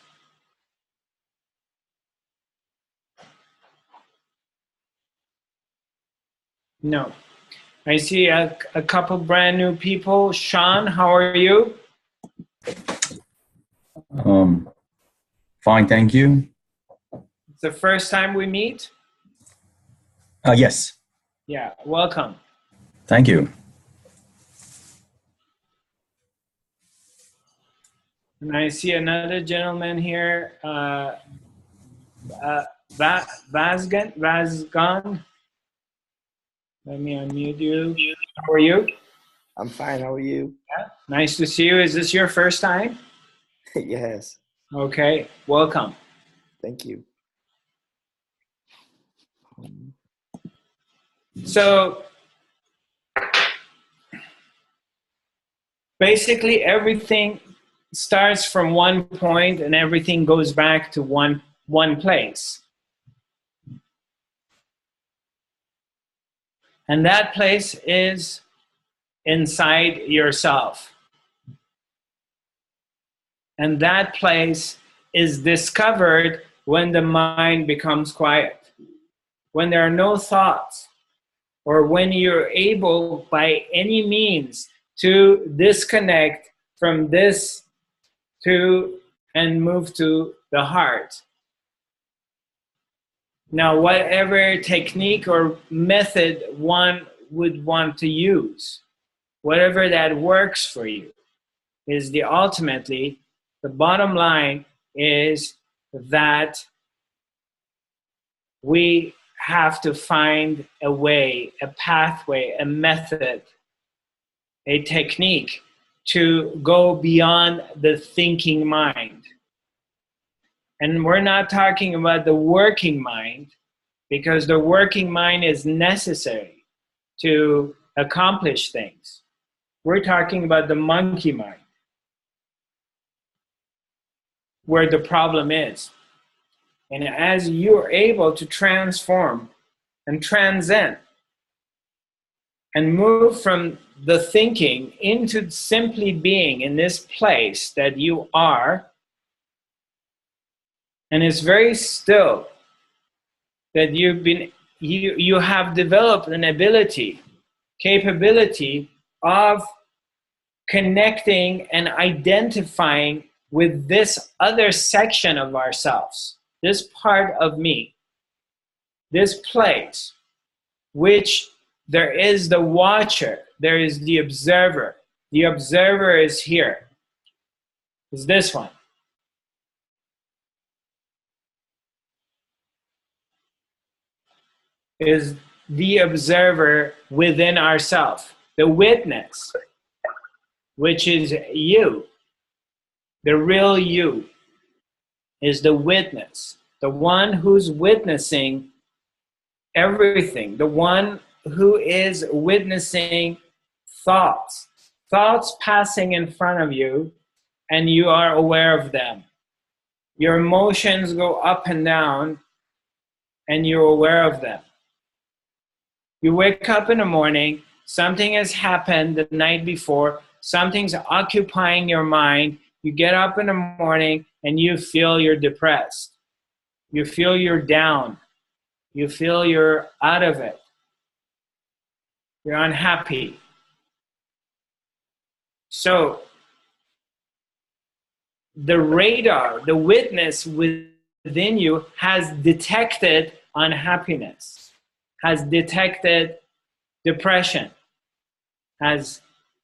No. I see a couple brand new people. Sean, how are you? Fine, thank you. the first time we meet? Yes. Yeah, welcome. Thank you. And I see another gentleman here, Vazgan. Let me unmute you. How are you? I'm fine. How are you? Yeah. Nice to see you. Is this your first time? Yes. Okay, welcome. Thank you. So basically everything starts from one point and everything goes back to one place. And that place is inside yourself. And that place is discovered when the mind becomes quiet, when there are no thoughts, or when you're able by any means to disconnect from this to and move to the heart. Now, whatever technique or method one would want to use, whatever that works for you, is ultimately the bottom line is that we have to find a way, a pathway, a method, a technique to go beyond the thinking mind. And we're not talking about the working mind, because the working mind is necessary to accomplish things. We're talking about the monkey mind, where the problem is. And as you're able to transform and transcend and move from the thinking into simply being in this place that you are, and it's very still, that you have developed an capability of connecting and identifying with this other section of ourselves, this part of me, this place, which there is the watcher, there is the observer. The observer is here. Is this one. Is the observer within ourselves, the witness, which is you, the real you, is the witness, the one who's witnessing everything, the one who is witnessing thoughts passing in front of you, and you are aware of them. Your emotions go up and down, and you're aware of them. You wake up in the morning, something has happened the night before, something's occupying your mind. You get up in the morning and you feel you're depressed. You feel you're down. You feel you're out of it. You're unhappy. So the radar, the witness within you has detected unhappiness, has detected depression, as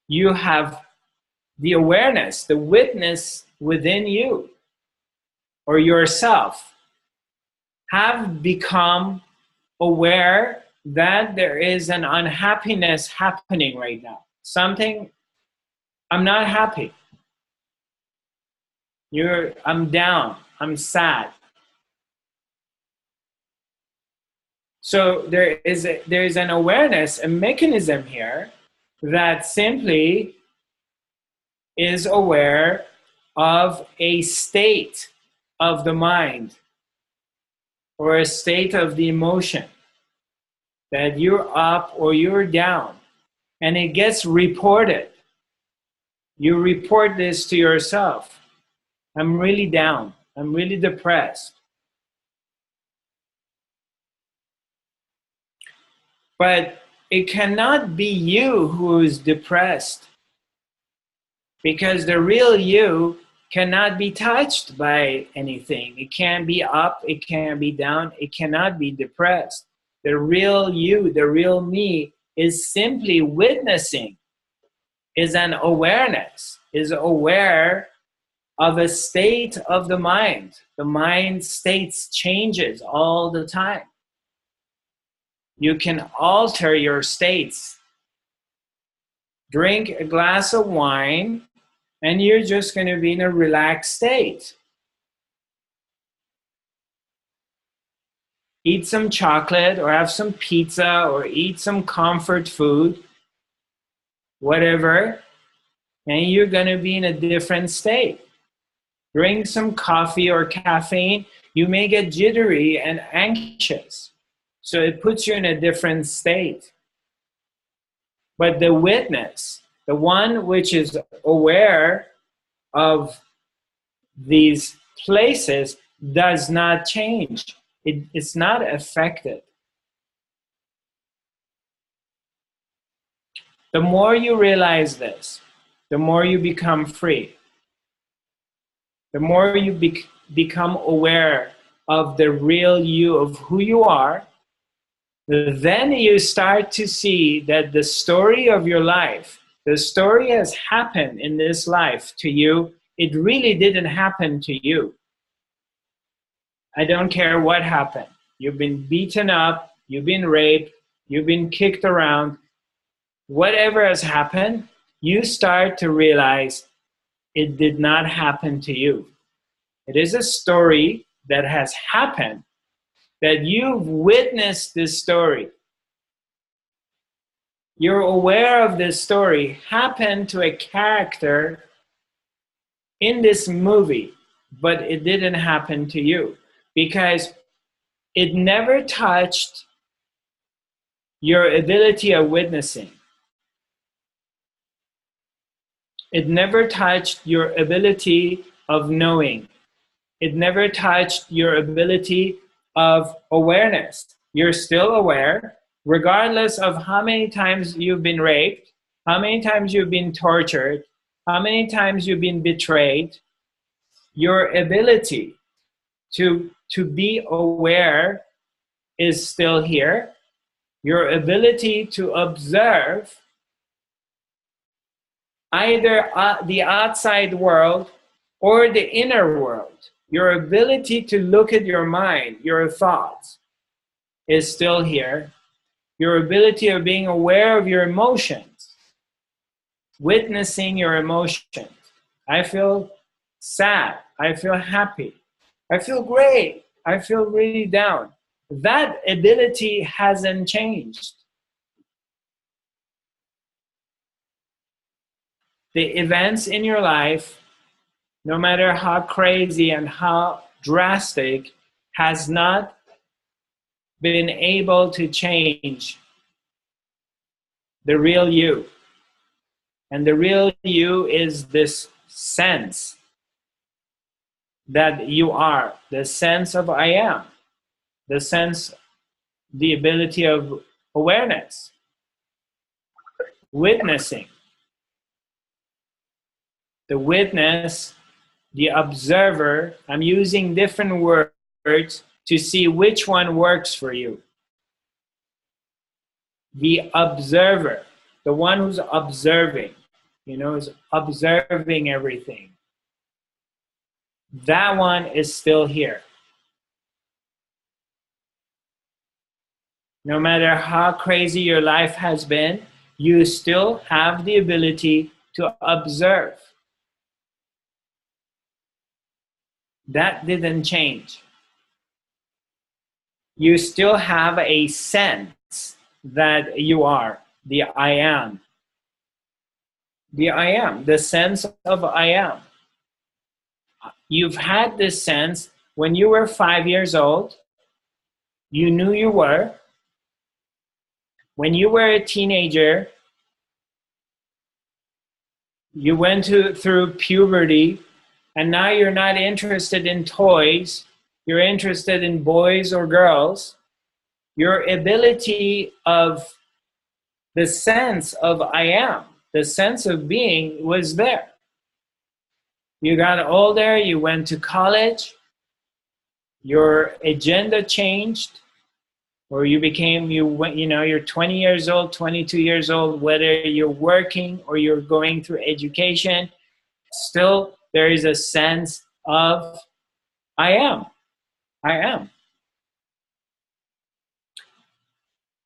you have the awareness, the witness within you or yourself have become aware that there is an unhappiness happening right now. Something, I'm not happy. I'm down, I'm sad. So there is an awareness, a mechanism here that simply is aware of a state of the mind or a state of the emotion, that you're up or you're down, and it gets reported. You report this to yourself. I'm really down. I'm really depressed. But it cannot be you who is depressed, because the real you cannot be touched by anything. It can't be up, it can't be down, it cannot be depressed. The real you, the real me, is simply witnessing, is an awareness, is aware of a state of the mind. The mind states changes all the time. You can alter your states. Drink a glass of wine and you're just going to be in a relaxed state. Eat some chocolate or have some pizza or eat some comfort food, whatever, and you're going to be in a different state. Drink some coffee or caffeine, you may get jittery and anxious. So it puts you in a different state. But the witness, the one which is aware of these places, does not change. It's not affected. The more you realize this, the more you become free. The more you become aware of the real you, of who you are, then you start to see that the story of your life, the story has happened in this life to you. It really didn't happen to you. I don't care what happened. You've been beaten up, you've been raped, you've been kicked around. Whatever has happened, you start to realize it did not happen to you. It is a story that has happened, that you've witnessed this story. You're aware of this story happened to a character in this movie, but it didn't happen to you because it never touched your ability of witnessing. It never touched your ability of knowing. It never touched your ability of awareness. You're still aware, regardless of how many times you've been raped, how many times you've been tortured, how many times you've been betrayed. Your ability to be aware is still here. Your ability to observe either the outside world or the inner world, your ability to look at your mind, your thoughts, is still here. Your ability of being aware of your emotions, witnessing your emotions. I feel sad. I feel happy. I feel great. I feel really down. That ability hasn't changed. The events in your life, no matter how crazy and how drastic, has not been able to change the real you. And the real you is this sense that you are, the sense of I am, the sense, the ability of awareness, witnessing. The witness, the observer. I'm using different words to see which one works for you. The observer, the one who's observing, is observing everything. That one is still here. No matter how crazy your life has been, you still have the ability to observe. That didn't change. You still have a sense that you are the I am. The I am, the sense of I am. You've had this sense when you were 5 years old. You knew you were. When you were a teenager, you went through puberty, and now you're not interested in toys. You're interested in boys or girls. Your ability of the sense of I am, the sense of being was there. You got older, you went to college, your agenda changed, or you became, you're 20 years old, 22 years old, whether you're working or you're going through education, still there is a sense of I am. I am.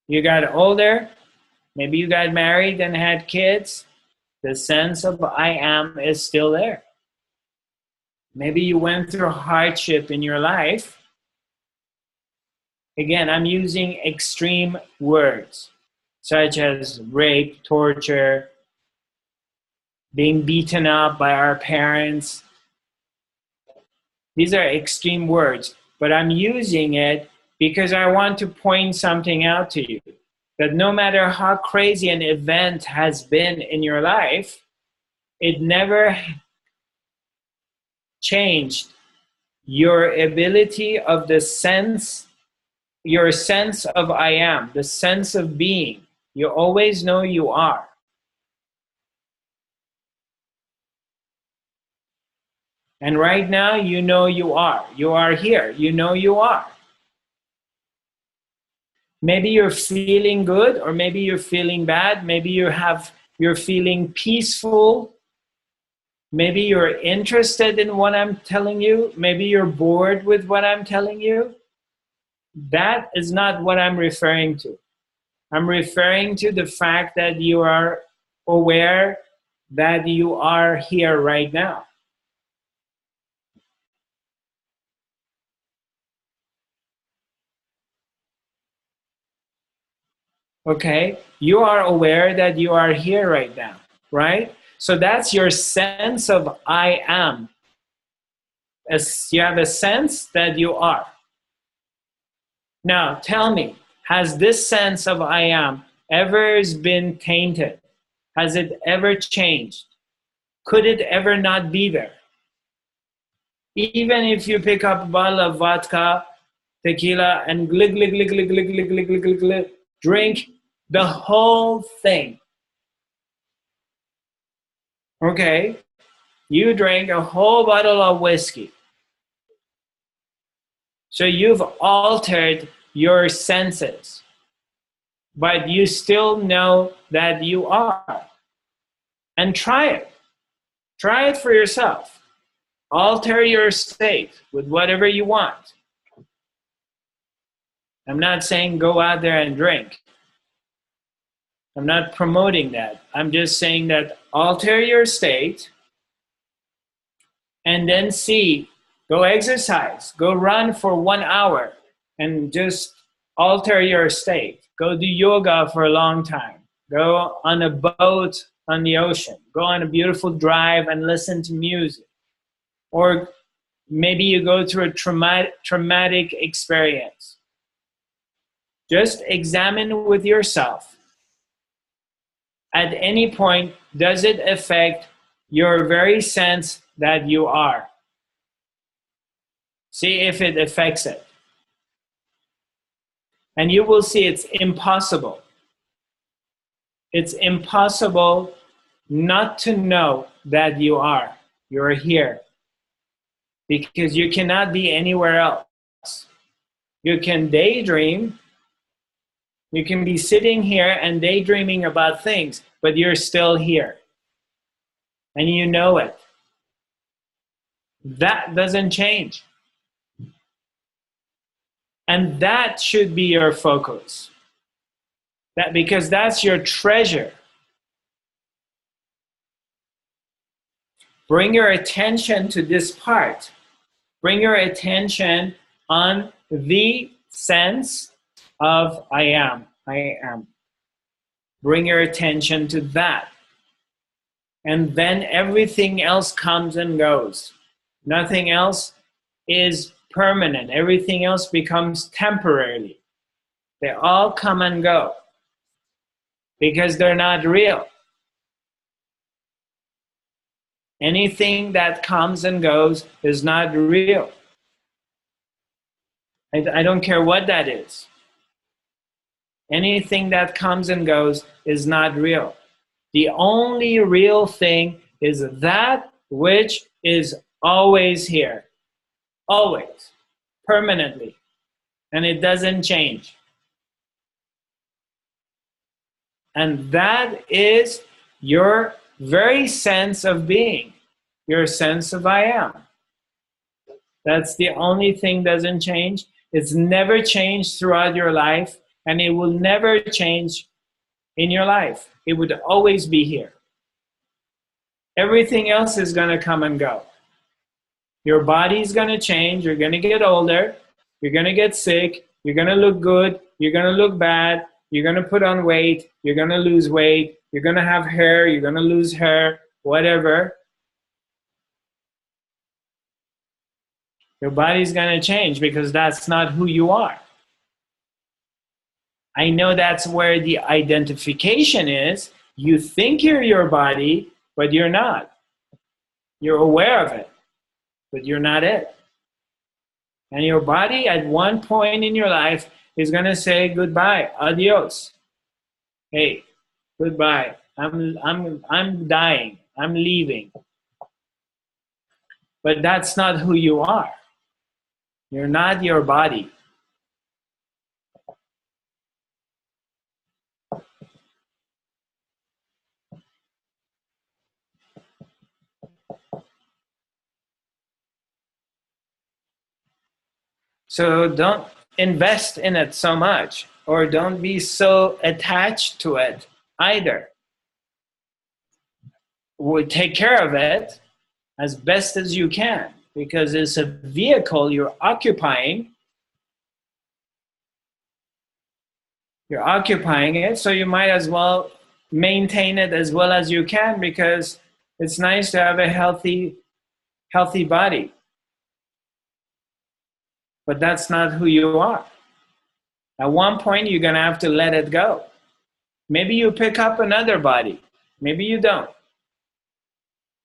You got older, maybe you got married and had kids, the sense of I am is still there. Maybe you went through hardship in your life. Again, I'm using extreme words such as rape, torture, being beaten up by our parents. These are extreme words, but I'm using it because I want to point something out to you. That no matter how crazy an event has been in your life, it never changed your ability of the sense, your sense of I am, the sense of being. You always know you are. And right now, you know you are. You are here. You know you are. Maybe you're feeling good, or maybe you're feeling bad. Maybe you're feeling peaceful. Maybe you're interested in what I'm telling you. Maybe you're bored with what I'm telling you. That is not what I'm referring to. I'm referring to the fact that you are aware that you are here right now. Okay? You are aware that you are here right now, right? So that's your sense of I am. As you have a sense that you are. Now, tell me, has this sense of I am ever been tainted? Has it ever changed? Could it ever not be there? Even if you pick up a bottle of vodka, tequila, and glug, glug, glug, glug, glug, glug, glug, glug, glug, glug, drink the whole thing. Okay? You drank a whole bottle of whiskey. So you've altered your senses, but you still know that you are. And try it. Try it for yourself. Alter your state with whatever you want. I'm not saying go out there and drink. I'm not promoting that. I'm just saying that alter your state and then see, go exercise, go run for 1 hour and just alter your state. Go do yoga for a long time. Go on a boat on the ocean. Go on a beautiful drive and listen to music. Or maybe you go through a traumatic experience. Just examine with yourself. At any point, does it affect your very sense that you are? See if it affects it. And you will see it's impossible. It's impossible not to know that you are. You're here. Because you cannot be anywhere else. You can daydream. You can be sitting here and daydreaming about things, but you're still here. And you know it. That doesn't change. And that should be your focus. Because that's your treasure. Bring your attention to this part. Bring your attention on the sense of I am. I am. Bring your attention to that. And then everything else comes and goes. Nothing else is permanent. Everything else becomes temporary. They all come and go because they're not real. Anything that comes and goes is not real. I don't care what that is. Anything that comes and goes is not real. The only real thing is that which is always here, always, permanently, and it doesn't change. And that is your very sense of being, your sense of I am. That's the only thing doesn't change. It's never changed throughout your life, and it will never change in your life. It would always be here. Everything else is going to come and go. Your body's going to change. You're going to get older. You're going to get sick. You're going to look good. You're going to look bad. You're going to put on weight. You're going to lose weight. You're going to have hair. You're going to lose hair, whatever. Your body's going to change because that's not who you are. I know that's where the identification is. You think you're your body, but you're not. You're aware of it, but you're not it. And your body at one point in your life is going to say goodbye, adios. Hey, goodbye. I'm dying. I'm leaving. But that's not who you are. You're not your body. So don't invest in it so much, or don't be so attached to it either. We'll take care of it as best as you can, because it's a vehicle you're occupying. You're occupying it, so you might as well maintain it as well as you can, because it's nice to have a healthy body. But that's not who you are. At one point, you're going to have to let it go. Maybe you pick up another body. Maybe you don't.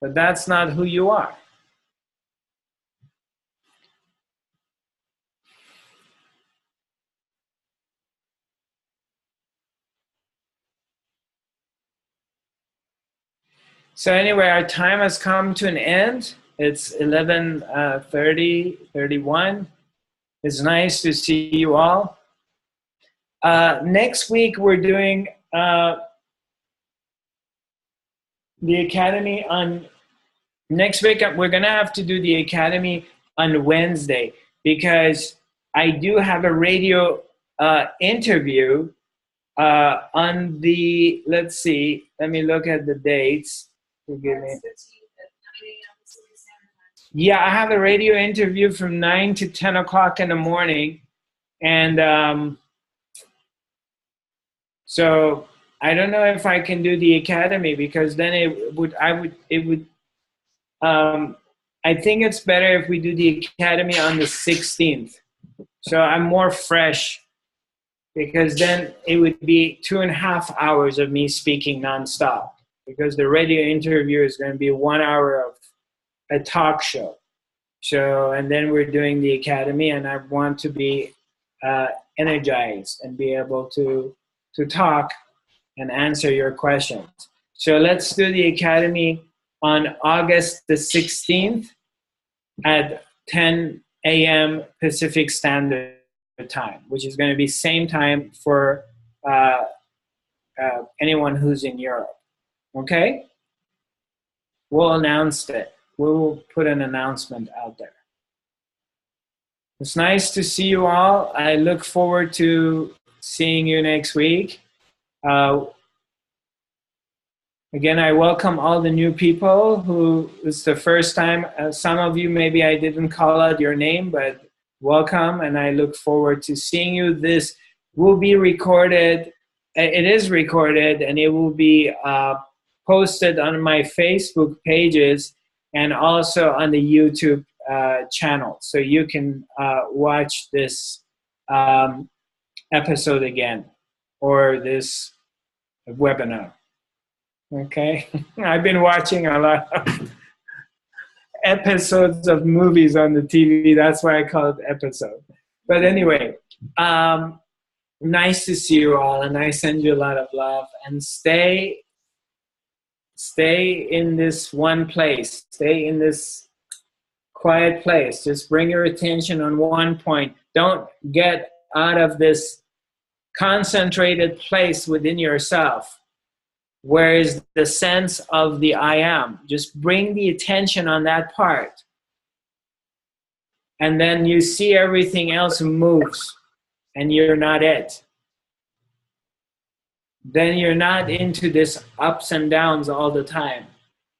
But that's not who you are. So anyway, our time has come to an end. It's 11:31. It's nice to see you all. Next week, we're doing the Academy on... Next week, we're going to have to do the Academy on Wednesday, because I do have a radio interview on the... Let's see. Let me look at the dates. Forgive me. Yeah, I have a radio interview from 9 to 10 o'clock in the morning. And so I don't know if I can do the Academy, because then I think it's better if we do the Academy on the 16th. So I'm more fresh, because then it would be 2.5 hours of me speaking nonstop, because the radio interview is going to be 1 hour of a talk show. So, and then we're doing the Academy, and I want to be energized and be able to talk and answer your questions. So let's do the Academy on August the 16th at 10 a.m. Pacific Standard Time, which is going to be same time for anyone who's in Europe. Okay? We'll announce it. We'll put an announcement out there. It's nice to see you all. I look forward to seeing you next week. Again, I welcome all the new people who it's the first time. Some of you, maybe I didn't call out your name, but welcome, and I look forward to seeing you. This will be recorded. It is recorded, and it will be posted on my Facebook pages and also on the YouTube channel. So you can watch this episode again, or this webinar. Okay? I've been watching a lot of episodes of movies on the TV. That's why I call it episode. But anyway, nice to see you all, and I send you a lot of love. And stay Stay in this one place. Stay in this quiet place. Just bring your attention on one point. Don't get out of this concentrated place within yourself. Where is the sense of the I am? Just bring the attention on that part. And then you see everything else moves, and you're not it. Then you're not into this ups and downs all the time.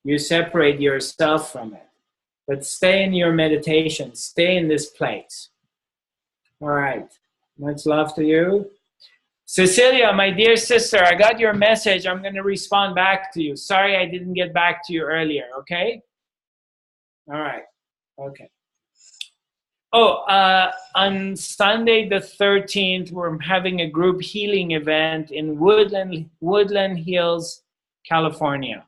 You separate yourself from it. But stay in your meditation. Stay in this place. All right. Much love to you. Cecilia, my dear sister, I got your message. I'm going to respond back to you. Sorry I didn't get back to you earlier, okay? All right. Okay. Oh, on Sunday the 13th, we're having a group healing event in Woodland Hills, California.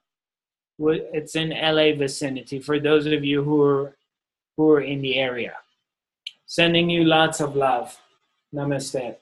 It's in LA vicinity for those of you who are in the area. Sending you lots of love. Namaste.